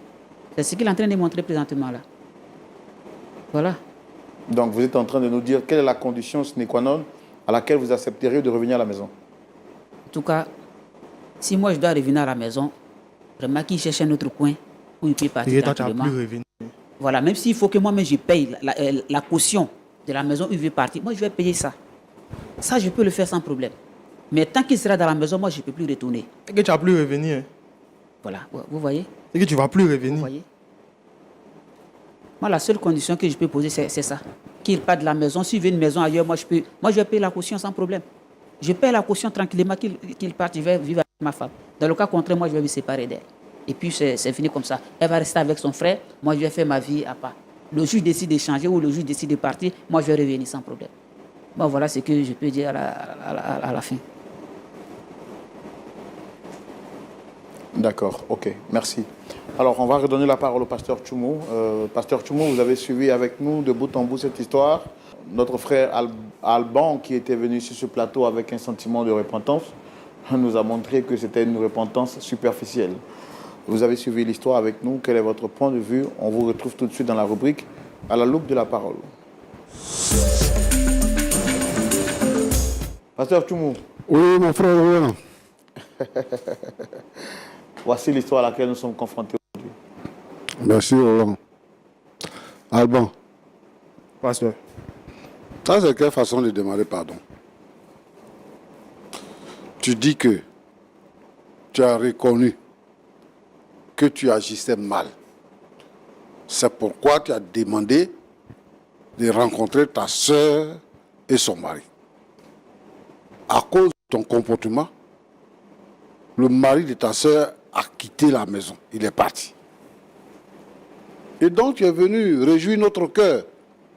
C'est ce qu'il est en train de montrer présentement là. Voilà. Donc vous êtes en train de nous dire quelle est la condition sine qua non à laquelle vous accepteriez de revenir à la maison? En tout cas, si moi je dois revenir à la maison, vraiment qu'il cherche un autre coin où il peut partir tranquillement. Voilà, même s'il faut que moi-même je paye la caution de la maison où il veut partir, moi je vais payer ça. Ça, je peux le faire sans problème. Mais tant qu'il sera dans la maison, moi je ne peux plus retourner. C'est que tu ne vas plus revenir. Voilà, vous voyez? C'est que tu ne vas plus revenir. Vous voyez? Moi, la seule condition que je peux poser, c'est ça. Qu'il parte de la maison. S'il veut une maison ailleurs, moi je vais payer la caution sans problème. Je paye la caution tranquillement qu'il parte, je vais vivre avec ma femme. Dans le cas contraire, moi je vais me séparer d'elle. Et puis c'est fini comme ça. Elle va rester avec son frère, moi je vais faire ma vie à part. Le juge décide de changer ou le juge décide de partir, moi je vais revenir sans problème. Bon, voilà ce que je peux dire à la fin. D'accord, ok, merci. Alors, on va redonner la parole au pasteur Tchoumou. Pasteur Tchoumou, vous avez suivi avec nous de bout en bout cette histoire. Notre frère Alban, qui était venu sur ce plateau avec un sentiment de repentance, nous a montré que c'était une repentance superficielle. Vous avez suivi l'histoire avec nous. Quel est votre point de vue? On vous retrouve tout de suite dans la rubrique « À la loupe de la parole ». Pasteur Tchoumou. Oui, mon frère, oui. Voici l'histoire à laquelle nous sommes confrontés aujourd'hui. Merci, Roland. Alban, Pasteur. ça c'est quelle façon de demander pardon? Tu dis que tu as reconnu que tu agissais mal. C'est pourquoi tu as demandé de rencontrer ta soeur et son mari. À cause de ton comportement, le mari de ta soeur a quitté la maison. Il est parti. Et donc tu es venu réjouir notre cœur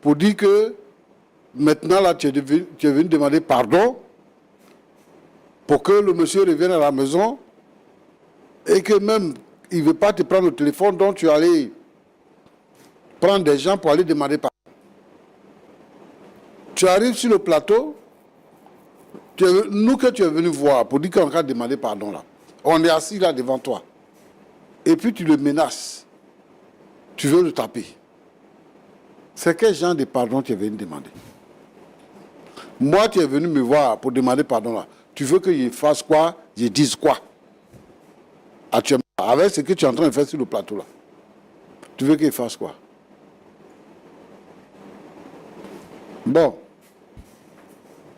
pour dire que maintenant là tu es venu demander pardon pour que le monsieur revienne à la maison et que même il ne veut pas te prendre le téléphone, donc tu es allé prendre des gens pour aller demander pardon. Tu arrives sur le plateau, nous que tu es venu voir pour dire qu'on va demander pardon là. On est assis là devant toi. Et puis tu le menaces. Tu veux le taper. C'est quel genre de pardon tu es venu demander? Moi, tu es venu me voir pour demander pardon là. Tu veux que je fasse quoi? Je dise quoi? Actuellement, avec ce que tu es en train de faire sur le plateau là. Tu veux qu'il fasse quoi? Bon.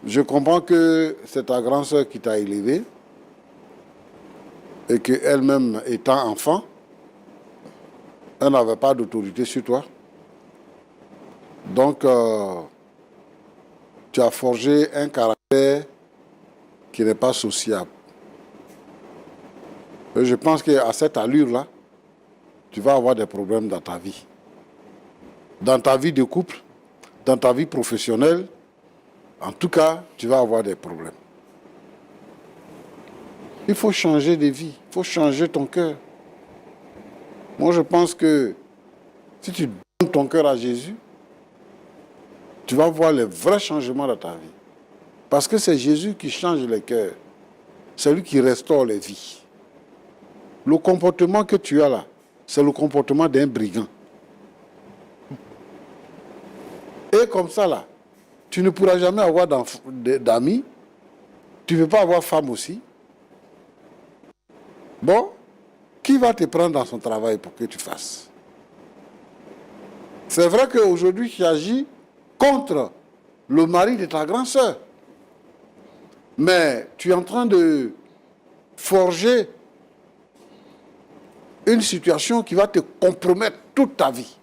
Je comprends que c'est ta grande soeur qui t'a élevé et qu'elle-même étant enfant, elle n'avait pas d'autorité sur toi. Donc, tu as forgé un caractère qui n'est pas sociable. Et je pense qu'à cette allure-là, tu vas avoir des problèmes dans ta vie. Dans ta vie de couple, dans ta vie professionnelle, en tout cas, tu vas avoir des problèmes. Il faut changer de vie, il faut changer ton cœur. Moi, je pense que si tu donnes ton cœur à Jésus, tu vas voir les vrais changements dans ta vie. Parce que c'est Jésus qui change les cœurs. C'est lui qui restaure les vies. Le comportement que tu as là, c'est le comportement d'un brigand. Et comme ça là, tu ne pourras jamais avoir d'amis. Tu ne peux pas avoir femme aussi. Bon, qui va te prendre dans son travail pour que tu fasses? C'est vrai qu'aujourd'hui, tu agis contre le mari de ta grande sœur. Mais tu es en train de forger une situation qui va te compromettre toute ta vie.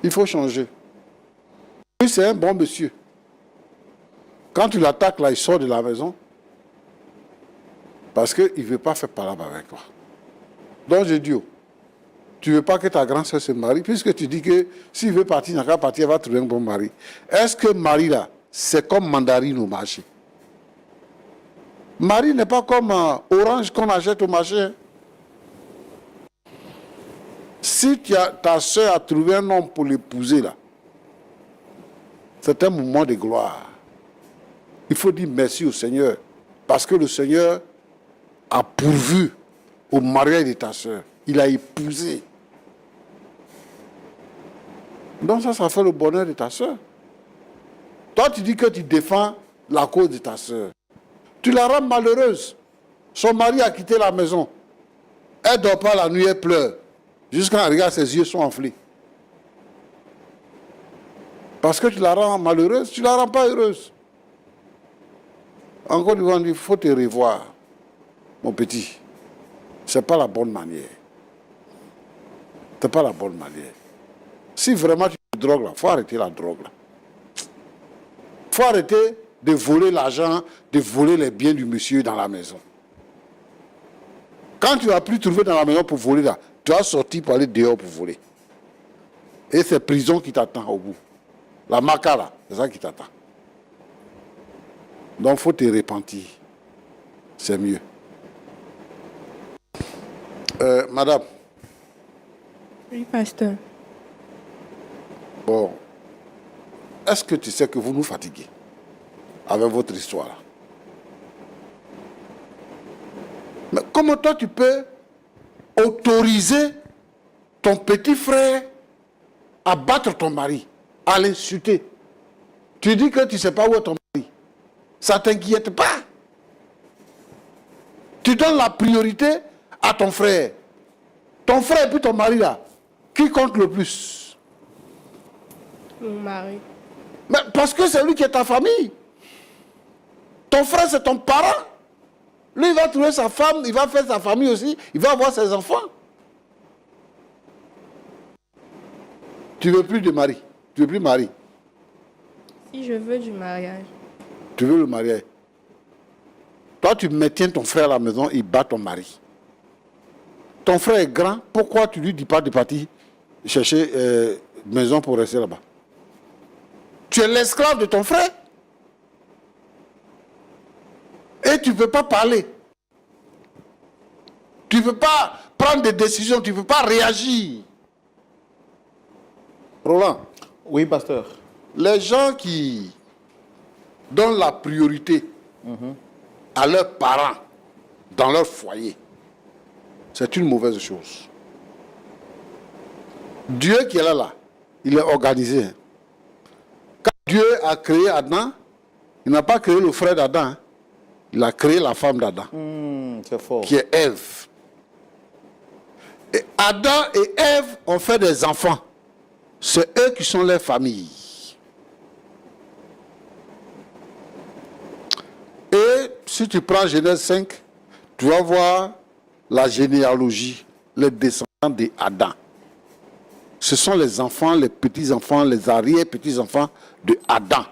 Il faut changer. Lui, c'est un bon monsieur. Quand tu l'attaques, là, il sort de la maison parce qu'il ne veut pas faire palabre avec toi. Donc, je dis, tu ne veux pas que ta grande soeur se marie, puisque tu dis que s'il veut partir, il n'a qu'à partir, elle va trouver un bon mari. Est-ce que Marie, là, c'est comme mandarine au marché? Marie n'est pas comme orange qu'on achète au marché. Si ta soeur a trouvé un homme pour l'épouser, là, c'est un moment de gloire. Il faut dire merci au Seigneur, parce que le Seigneur a pourvu au mariage de ta soeur. Il a épousé. Donc ça fait le bonheur de ta soeur. Toi, tu dis que tu défends la cause de ta soeur. Tu la rends malheureuse. Son mari a quitté la maison. Elle ne dort pas la nuit, elle pleure. Jusqu'à elle regarde, ses yeux sont enflés. Parce que tu la rends malheureuse, tu ne la rends pas heureuse. Encore une fois, il faut te revoir, mon petit. Ce n'est pas la bonne manière. Ce n'est pas la bonne manière. Si vraiment tu te drogues là, il faut arrêter la drogue là. Il faut arrêter de voler l'argent, de voler les biens du monsieur dans la maison. Quand tu ne vas plus trouver dans la maison pour voler là, tu vas sortir pour aller dehors pour voler. Et c'est prison qui t'attend au bout. La maca là, c'est ça qui t'attend. Donc il faut te repentir. C'est mieux. Madame, Oui, pasteur. bon, est-ce que tu sais que vous nous fatiguez avec votre histoire là? Mais comment toi tu peux autoriser ton petit frère à battre ton mari, à l'insulter? Tu dis que tu ne sais pas où est ton mari. Ça ne t'inquiète pas. Tu donnes la priorité à ton frère. Ton frère et puis ton mari là, qui compte le plus? Mon mari. Mais parce que c'est lui qui est ta famille. Ton frère, c'est ton parent. Lui, il va trouver sa femme, il va faire sa famille aussi, il va avoir ses enfants. Tu ne veux plus de mari. Tu ne veux plus mari. Si je veux du mariage. Tu veux le mariage. Toi, tu maintiens ton frère à la maison, il bat ton mari. Ton frère est grand, pourquoi tu lui dis pas de partir chercher une maison pour rester là-bas? Tu es l'esclave de ton frère. Et tu ne peux pas parler. Tu ne peux pas prendre des décisions, tu ne peux pas réagir. Roland, Oui, pasteur. les gens qui donnent la priorité à leurs parents dans leur foyer, c'est une mauvaise chose. Dieu qui est là, il est organisé. Quand Dieu a créé Adam, il n'a pas créé le frère d'Adam, hein. Il a créé la femme d'Adam, C'est fort. qui est Ève. Et Adam et Ève ont fait des enfants. C'est eux qui sont leurs familles. Et si tu prends Genèse 5, tu vas voir la généalogie, les descendants d'Adam. Ce sont les enfants, les petits-enfants, les arrière-petits-enfants de Adam.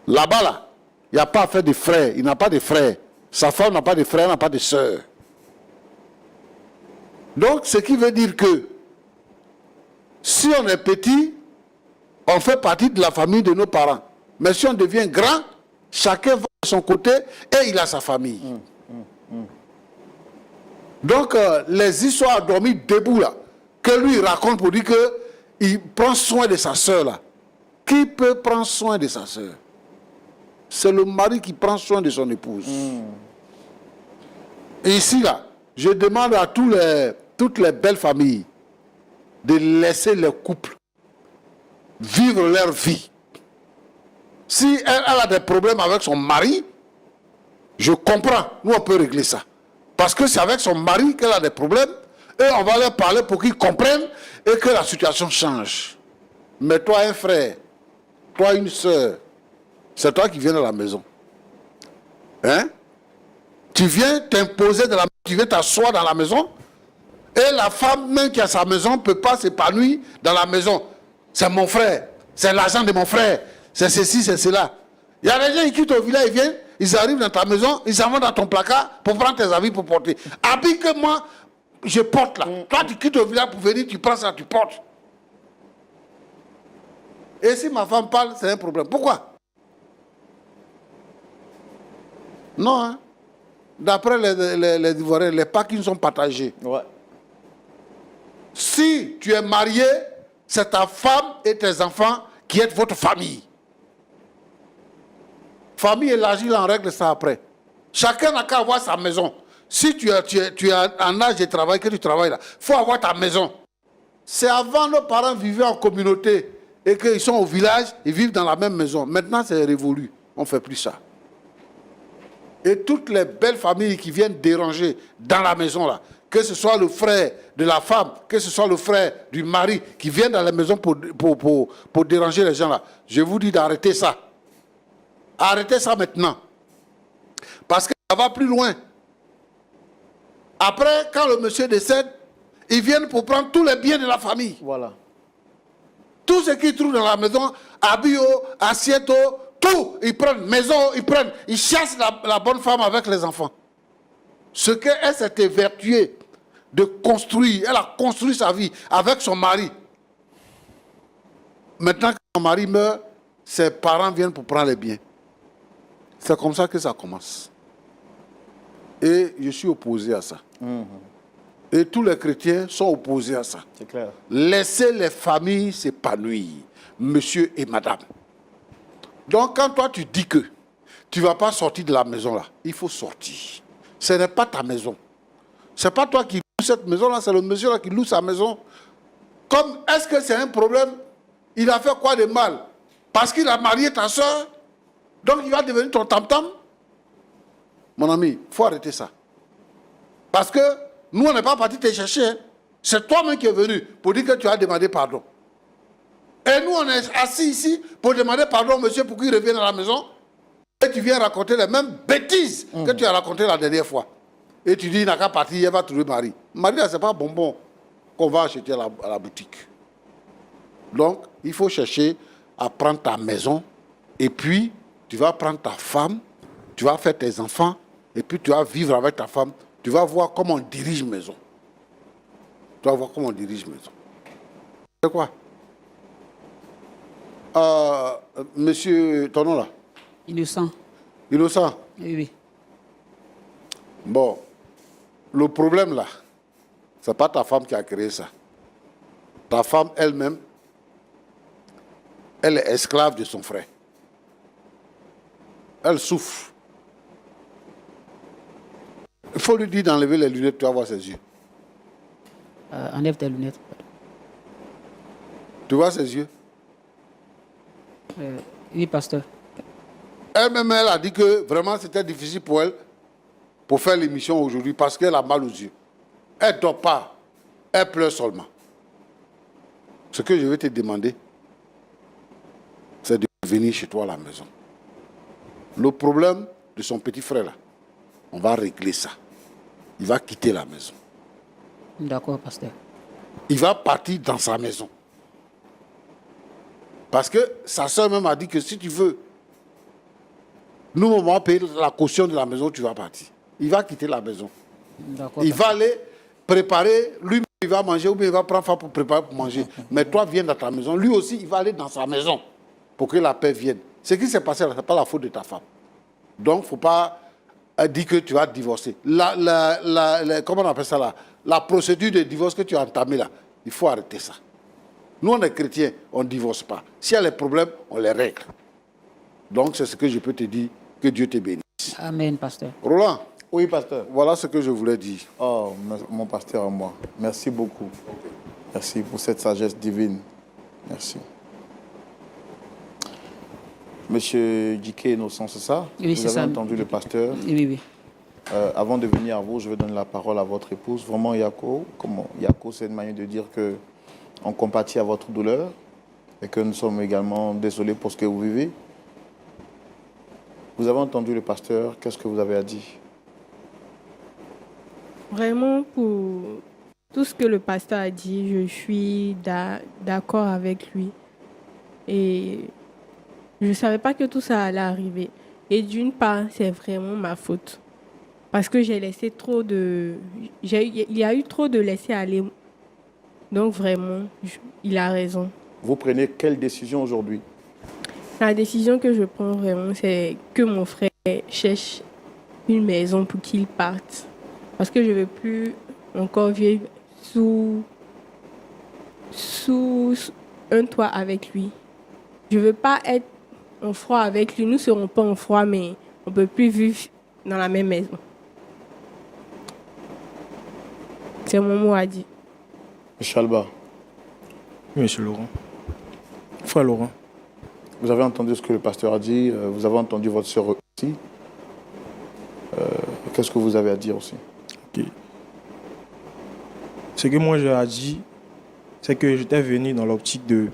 Là-bas, là, il n'y a pas à faire de frères. Il n'a pas de frères. Sa femme n'a pas de frères, n'a pas de sœurs. Donc, ce qui veut dire que si on est petit, on fait partie de la famille de nos parents. Mais si on devient grand, chacun va de son côté et il a sa famille. Donc, les histoires dormies debout, là, que lui raconte pour dire qu'il prend soin de sa sœur, là. Qui peut prendre soin de sa sœur? C'est le mari qui prend soin de son épouse. Et ici, là, je demande à toutes les belles familles de laisser les couples vivre leur vie. Si elle a des problèmes avec son mari, je comprends, nous on peut régler ça. Parce que c'est avec son mari qu'elle a des problèmes, et on va leur parler pour qu'ils comprennent et que la situation change. Mais toi, un frère, toi, une soeur, c'est toi qui viens de la maison. Hein? Tu viens t'imposer de la maison, tu viens t'asseoir dans la maison, et la femme même qui a sa maison ne peut pas s'épanouir dans la maison. C'est mon frère, c'est l'argent de mon frère, c'est ceci, c'est cela. Il y a des gens qui quittent au village, ils viennent, ils arrivent dans ta maison, ils s'en vont dans ton placard pour prendre tes habits pour porter. Habits que moi, je porte là. Toi, tu quittes au village pour venir, tu prends ça, tu portes. Et si ma femme parle, c'est un problème. Pourquoi? Non, hein? D'après les Ivoiriens, les parkings sont partagés. Ouais. Si tu es marié, c'est ta femme et tes enfants qui êtes votre famille. Famille élargie, là, on règle ça après. Chacun n'a qu'à avoir sa maison. Si tu es en âge de travail, que tu travailles là, il faut avoir ta maison. C'est avant, nos parents vivaient en communauté et qu'ils sont au village, ils vivent dans la même maison. Maintenant, c'est révolu. On ne fait plus ça. Et toutes les belles familles qui viennent déranger dans la maison là, que ce soit le frère de la femme, que ce soit le frère du mari qui vient dans la maison pour déranger les gens là, je vous dis d'arrêter ça. Arrêtez ça maintenant. Parce que ça va plus loin. Après, quand le monsieur décède, ils viennent pour prendre tous les biens de la famille. Voilà. Tout ce qu'ils trouvent dans la maison, habits, assiettes, tout, ils prennent, maison, ils chassent la bonne femme avec les enfants. Ce qu'elle s'est évertuée de construire, elle a construit sa vie avec son mari. Maintenant que son mari meurt, ses parents viennent pour prendre les biens. C'est comme ça que ça commence. Et je suis opposé à ça. Et tous les chrétiens sont opposés à ça. C'est clair. Laissez les familles s'épanouir, monsieur et madame. Donc, quand toi, tu dis que tu ne vas pas sortir de la maison là, il faut sortir. Ce n'est pas ta maison. Ce n'est pas toi qui loue cette maison-là, c'est le monsieur là qui loue sa maison. Comme, est-ce que c'est un problème? Il a fait quoi de mal? Parce qu'il a marié ta soeur, donc il va devenir ton tam-tam? Mon ami, il faut arrêter ça. Parce que nous, on n'est pas parti te chercher. Hein. C'est toi-même qui es venu pour dire que tu as demandé pardon. Et nous, on est assis ici pour demander pardon, monsieur, pour qu'il revienne à la maison. Et tu viens raconter les mêmes bêtises que tu as racontées la dernière fois. Et tu dis, il n'a qu'à partir, elle va trouver Marie. Marie, ce n'est pas bonbon qu'on va acheter à la boutique. Donc, il faut chercher à prendre ta maison. Et puis, tu vas prendre ta femme, tu vas faire tes enfants. Et puis, tu vas vivre avec ta femme. Tu vas voir comment on dirige maison. Tu vas voir comment on dirige maison. C'est quoi? Monsieur, ton nom là? Innocent. Innocent? Oui, oui. Bon, le problème là, c'est pas ta femme qui a créé ça. Ta femme elle-même, elle est esclave de son frère. Elle souffre. Il faut lui dire d'enlever les lunettes, tu vas voir ses yeux. Enlève tes lunettes. Tu vois ses yeux? Oui, pasteur. Elle-même, elle a dit que vraiment c'était difficile pour elle pour faire l'émission aujourd'hui parce qu'elle a mal aux yeux. Elle ne dort pas. Elle pleure seulement. Ce que je vais te demander, c'est de venir chez toi à la maison. Le problème de son petit frère, là, on va régler ça. Il va quitter la maison. D'accord, pasteur. Il va partir dans sa maison. Parce que sa soeur même a dit que si tu veux, nous, on va payer la caution de la maison, tu vas partir. Il va quitter la maison. D'accord. Il va aller préparer, lui, il va manger ou bien il va prendre femme pour préparer pour manger. Mais toi, viens dans ta maison. Lui aussi, il va aller dans sa maison pour que la paix vienne. Ce qui s'est passé là, ce n'est pas la faute de ta femme. Donc, il ne faut pas dire que tu vas divorcer. Comment on appelle ça là? La procédure de divorce que tu as entamée là, il faut arrêter ça. Nous, on est chrétiens, on ne divorce pas. S'il y a des problèmes, on les règle. Donc, c'est ce que je peux te dire. Que Dieu te bénisse. Amen, pasteur. Roland, Oui, pasteur. voilà ce que je voulais dire. Oh, mon pasteur à moi. Merci beaucoup. Merci pour cette sagesse divine. Merci. Monsieur Dike Innocent, c'est ça? Oui, Vous c'est avez ça. entendu le pasteur. Oui, oui, oui. Avant de venir à vous, je vais donner la parole à votre épouse. Vraiment, Yako, Yako, c'est une manière de dire que on compatit à votre douleur et que nous sommes également désolés pour ce que vous vivez. Vous avez entendu le pasteur, qu'est-ce que vous avez à dire? Vraiment, pour tout ce que le pasteur a dit, je suis d'accord avec lui. Et je ne savais pas que tout ça allait arriver. Et d'une part, c'est vraiment ma faute. Parce que j'ai laissé trop de... Il y a eu trop de laisser aller. Donc vraiment, il a raison. Vous prenez quelle décision aujourd'hui? La décision que je prends vraiment, c'est que mon frère cherche une maison pour qu'il parte. Parce que je ne veux plus encore vivre sous un toit avec lui. Je ne veux pas être en froid avec lui. Nous ne serons pas en froid, mais on ne peut plus vivre dans la même maison. C'est mon mot à dire. Chalba, Oui, monsieur Laurent. Frère Laurent. vous avez entendu ce que le pasteur a dit, vous avez entendu votre sœur aussi. Qu'est-ce que vous avez à dire aussi? Ok. Ce que moi j'ai à dire, c'est que j'étais venu dans l'optique de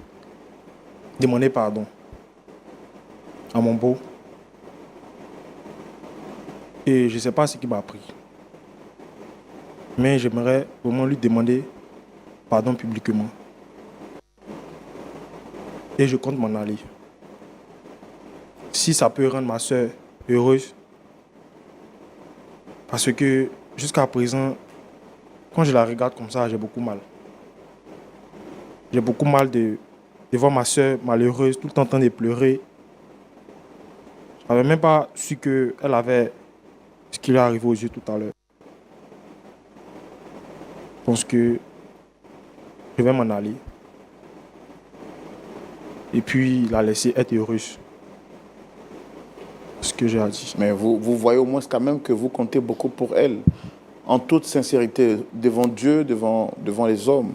demander pardon à mon beau. Et je ne sais pas ce qu'il m'a pris. Mais j'aimerais vraiment lui demander pardon publiquement. Et je compte m'en aller. Si ça peut rendre ma soeur heureuse. Parce que jusqu'à présent, quand je la regarde comme ça, j'ai beaucoup mal. J'ai beaucoup mal de voir ma soeur malheureuse, tout le temps en train de pleurer. Je n'avais même pas su qu'elle avait ce qui lui est arrivé aux yeux tout à l'heure. pense que je vais m'en aller. Et puis la laisser être heureuse. Ce que j'ai à dire. Mais vous voyez au moins quand même que vous comptez beaucoup pour elle. En toute sincérité, devant Dieu, devant les hommes.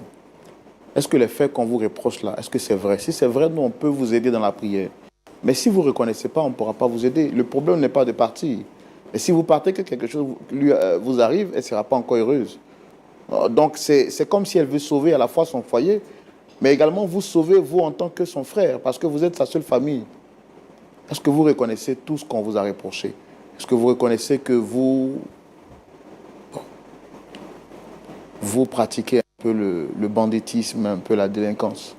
Est-ce que les faits qu'on vous reproche là, est-ce que c'est vrai? Si c'est vrai, nous, on peut vous aider dans la prière. Mais si vous ne reconnaissez pas, on ne pourra pas vous aider. Le problème n'est pas de partir. Et si vous partez, que quelque chose vous arrive, elle ne sera pas encore heureuse. Donc, c'est comme si elle veut sauver à la fois son foyer, mais également vous sauver, vous, en tant que son frère, parce que vous êtes sa seule famille. Est-ce que vous reconnaissez tout ce qu'on vous a reproché? Est-ce que vous reconnaissez que vous pratiquez un peu le banditisme, un peu la délinquance?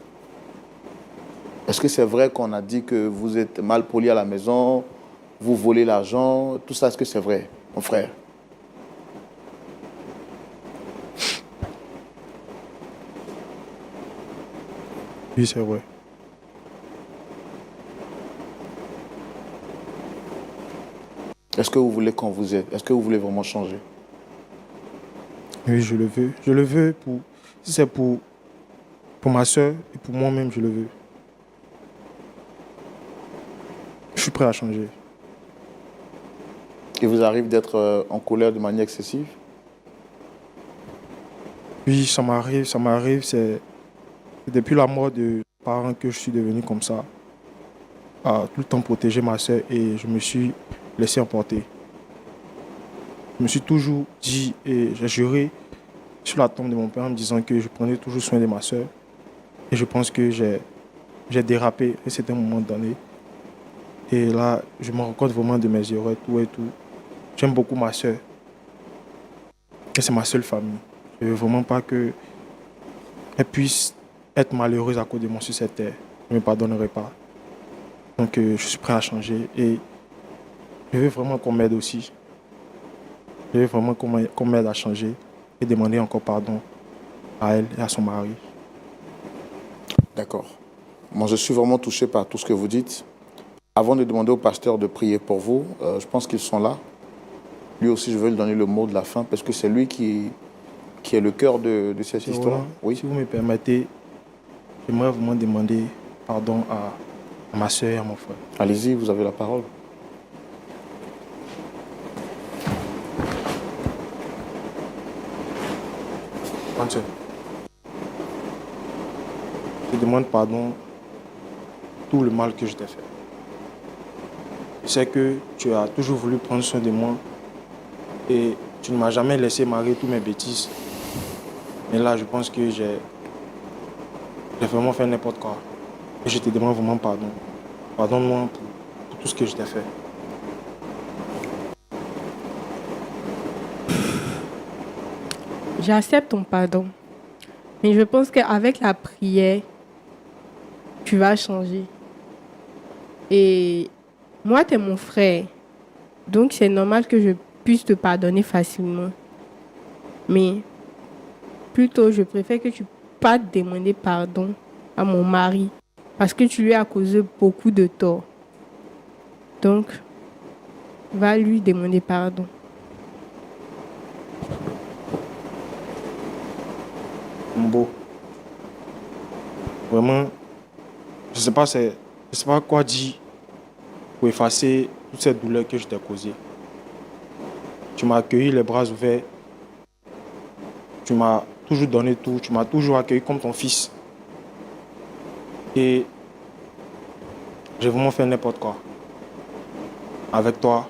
Est-ce que c'est vrai qu'on a dit que vous êtes mal poli à la maison, vous volez l'argent, tout ça, est-ce que c'est vrai, mon frère? Oui, c'est vrai. Est-ce que vous voulez qu'on vous aide? Est-ce que vous voulez vraiment changer? Oui, je le veux. Je le veux pour... Si c'est pour ma soeur et pour moi-même, je le veux. Je suis prêt à changer. Il vous arrive d'être en colère de manière excessive? Oui, ça m'arrive. C'est depuis la mort de mes parents que je suis devenu comme ça. À tout le temps protéger ma soeur et je me suis laissé emporter. Je me suis toujours dit et j'ai juré sur la tombe de mon père en me disant que je prenais toujours soin de ma soeur. Et je pense que j'ai dérapé à un certain moment donné. Et là, je me rends compte vraiment de mes erreurs, tout et tout. J'aime beaucoup ma soeur. Et c'est ma seule famille. Je ne veux vraiment pas qu'elle puisse être malheureuse à cause de moi sur cette terre. Je ne me pardonnerai pas. Donc je suis prêt à changer et je veux vraiment qu'on m'aide aussi. Je veux vraiment qu'on m'aide à changer et demander encore pardon à elle et à son mari. D'accord. Moi, je suis vraiment touché par tout ce que vous dites. Avant de demander au pasteur de prier pour vous, je pense qu'ils sont là. Lui aussi, je vais lui donner le mot de la fin parce que c'est lui qui est le cœur de cette histoire. Voilà. Oui. Si vous me permettez, j'aimerais vraiment demander pardon à ma soeur et à mon frère. Allez-y, vous avez la parole. Je demande pardon pour tout le mal que je t'ai fait. Je sais que tu as toujours voulu prendre soin de moi et tu ne m'as jamais laissé marier toutes mes bêtises. Mais là, je pense que j'ai vraiment fait n'importe quoi. Et je te demande vraiment pardon. Pardonne-moi pour tout ce que je t'ai fait. J'accepte ton pardon. Mais je pense qu'avec la prière, tu vas changer. Et moi, tu es mon frère. Donc, c'est normal que je puisse te pardonner facilement. Mais plutôt, je préfère que tu pas demander pardon à mon mari. Parce que tu lui as causé beaucoup de tort. Donc, va lui demander pardon. Mbo. Vraiment, je sais pas quoi dire pour effacer toutes ces douleurs que je t'ai causées. Tu m'as accueilli les bras ouverts. Tu m'as toujours donné tout. Tu m'as toujours accueilli comme ton fils. Et j'ai vraiment fait n'importe quoi. Avec toi.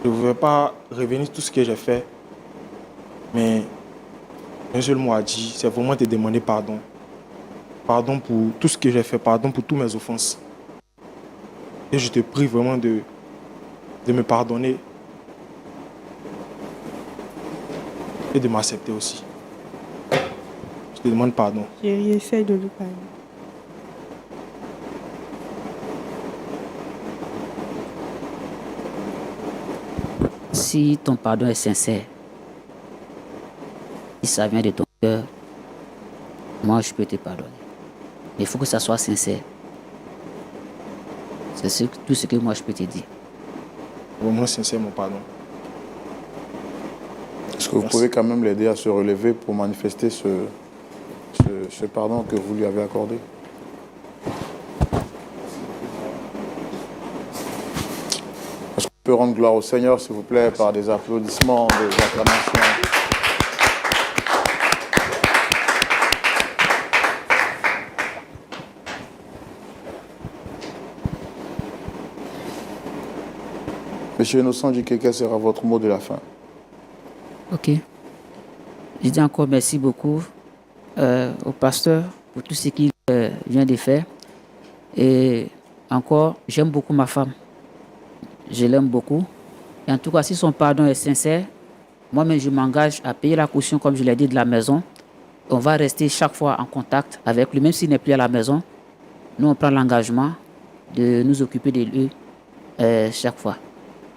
Je ne veux pas revenir sur tout ce que j'ai fait. Mais un seul mot à dire, c'est vraiment te demander pardon. Pardon pour tout ce que j'ai fait, pardon pour toutes mes offenses. Et je te prie vraiment de me pardonner et de m'accepter aussi. Je te demande pardon. J'essaie de lui parler. Si ton pardon est sincère, si ça vient de ton cœur, moi je peux te pardonner. Mais il faut que ça soit sincère. C'est tout ce que moi je peux te dire. Vraiment sincère mon pardon. Est-ce que vous pouvez quand même l'aider à se relever pour manifester ce pardon que vous lui avez accordé? Est-ce qu'on peut rendre gloire au Seigneur, s'il vous plaît, par des applaudissements, des acclamations? Monsieur Innocent Djike, quel sera votre mot de la fin? Ok. Je dis encore merci beaucoup au pasteur pour tout ce qu'il vient de faire. Et encore, j'aime beaucoup ma femme. Je l'aime beaucoup. Et en tout cas, si son pardon est sincère, moi-même, je m'engage à payer la caution, comme je l'ai dit, de la maison. On va rester chaque fois en contact avec lui, même s'il n'est plus à la maison. Nous, on prend l'engagement de nous occuper de lui chaque fois.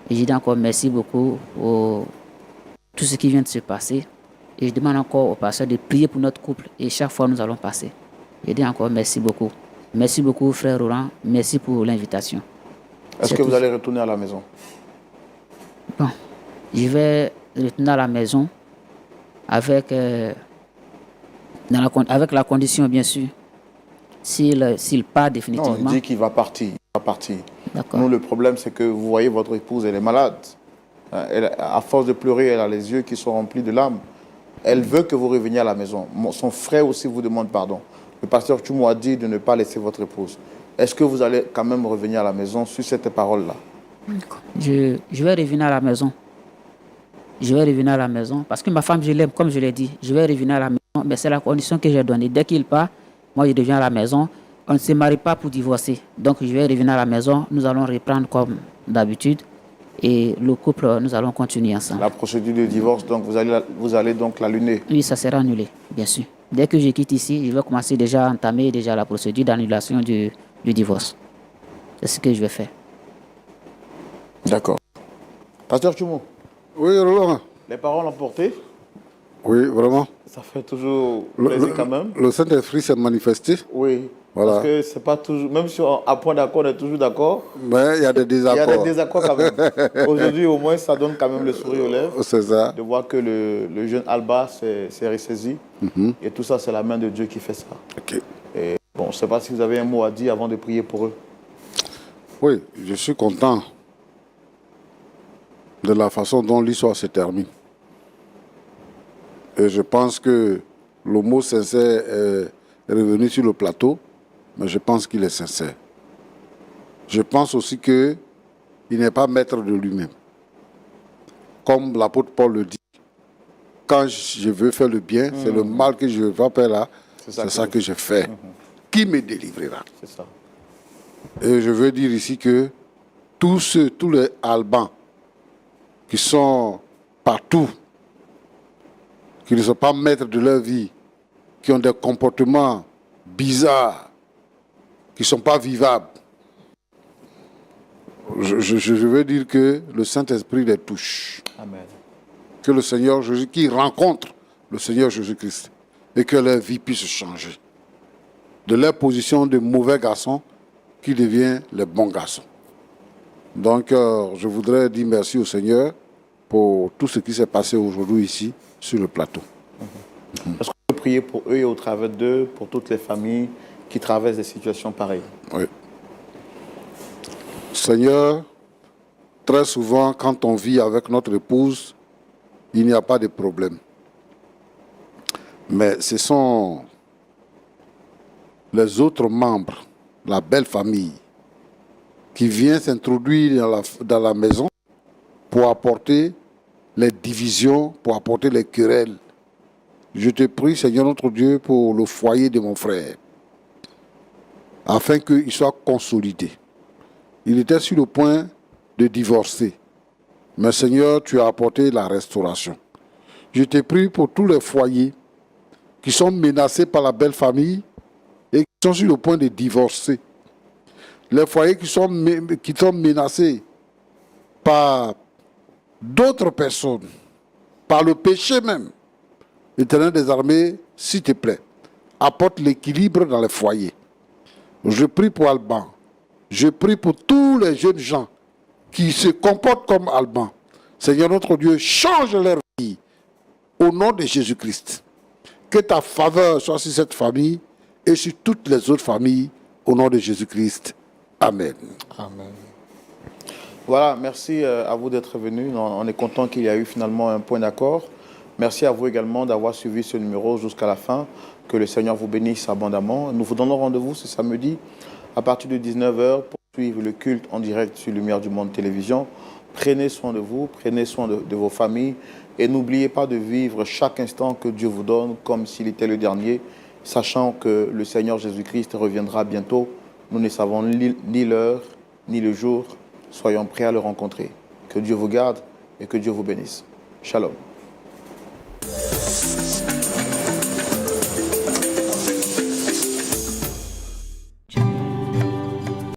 Et je dis encore merci beaucoup pour tout ce qui vient de se passer. Et je demande encore au pasteur de prier pour notre couple. Et chaque fois, nous allons passer. Je dis encore merci beaucoup. Merci beaucoup, frère Laurent. Merci pour l'invitation. Est-ce que vous allez retourner à la maison? Bon, je vais retourner à la maison avec, avec la condition, bien sûr, s'il part définitivement. Non, il dit qu'il va partir. Il va partir. D'accord. Nous, le problème, c'est que vous voyez votre épouse, elle est malade. À force de pleurer, elle a les yeux qui sont remplis de larmes. Elle veut que vous reveniez à la maison. Son frère aussi vous demande pardon. Le pasteur Tchoumou a dit de ne pas laisser votre épouse. Est-ce que vous allez quand même revenir à la maison sur cette parole-là? Je vais revenir à la maison. Je vais revenir à la maison parce que ma femme, je l'aime, comme je l'ai dit. Je vais revenir à la maison, mais c'est la condition que j'ai donnée. Dès qu'il part, moi, je reviens à la maison. On ne se marie pas pour divorcer. Donc, je vais revenir à la maison. Nous allons reprendre comme d'habitude. Et le couple, nous allons continuer ensemble. La procédure de divorce, donc vous allez donc l'annuler? Oui, ça sera annulé, bien sûr. Dès que je quitte ici, je vais commencer déjà à entamer la procédure d'annulation du divorce. C'est ce que je vais faire. D'accord. Pasteur Tchoumou? Oui, Roland. Les paroles emportées? Oui, vraiment. Ça fait toujours plaisir quand même. Le Saint-Esprit s'est manifesté. Oui. Voilà. Parce que c'est pas toujours, même si à point d'accord, on est toujours d'accord. Mais il y a des désaccords. Il y a des désaccords quand même. Aujourd'hui, au moins, ça donne quand même le sourire aux lèvres. C'est ça. De voir que le jeune Alba s'est ressaisi. Et tout ça, c'est la main de Dieu qui fait ça. Ok. Et bon, je ne sais pas si vous avez un mot à dire avant de prier pour eux. Oui, je suis content de la façon dont l'histoire se termine. Et je pense que le mot sincère est revenu sur le plateau, mais je pense qu'il est sincère. Je pense aussi qu'il n'est pas maître de lui-même. Comme l'apôtre Paul le dit, quand je veux faire le bien, c'est le mal que je veux faire là, c'est ça que je fais. Qui me délivrera? C'est ça. Et je veux dire ici que tous les Albans qui sont partout, qui ne sont pas maîtres de leur vie, qui ont des comportements bizarres, qui ne sont pas vivables, je veux dire que le Saint-Esprit les touche. Amen. Que le Seigneur Jésus, qu'ils rencontrent le Seigneur Jésus-Christ et que leur vie puisse changer. De leur position de mauvais garçons qui deviennent les bons garçons. Donc, je voudrais dire merci au Seigneur pour tout ce qui s'est passé aujourd'hui ici, sur le plateau. Est-ce qu'on peut prier pour eux et au travers d'eux, pour toutes les familles qui traversent des situations pareilles? Oui. Seigneur, très souvent, quand on vit avec notre épouse, il n'y a pas de problème. Mais ce sont les autres membres, la belle famille, qui viennent s'introduire dans la maison pour apporter les divisions, pour apporter les querelles. Je te prie, Seigneur notre Dieu, pour le foyer de mon frère, afin qu'il soit consolidé. Il était sur le point de divorcer. Mais Seigneur, tu as apporté la restauration. Je te prie pour tous les foyers qui sont menacés par la belle famille et qui sont sur le point de divorcer. Les foyers qui sont menacés par d'autres personnes, par le péché même. L'Éternel des armées, s'il te plaît, apporte l'équilibre dans les foyers. Je prie pour Alban. Je prie pour tous les jeunes gens qui se comportent comme Alban. Seigneur notre Dieu, change leur vie au nom de Jésus-Christ. Que ta faveur soit sur cette famille et sur toutes les autres familles, au nom de Jésus-Christ. Amen. Amen. Voilà, merci à vous d'être venus. On est content qu'il y a eu finalement un point d'accord. Merci à vous également d'avoir suivi ce numéro jusqu'à la fin. Que le Seigneur vous bénisse abondamment. Nous vous donnons rendez-vous ce samedi à partir de 19h pour suivre le culte en direct sur Lumière du Monde Télévision. Prenez soin de vous, prenez soin de vos familles et n'oubliez pas de vivre chaque instant que Dieu vous donne comme s'il était le dernier, sachant que le Seigneur Jésus-Christ reviendra bientôt. Nous ne savons ni l'heure, ni le jour. Soyons prêts à le rencontrer. Que Dieu vous garde et que Dieu vous bénisse. Shalom.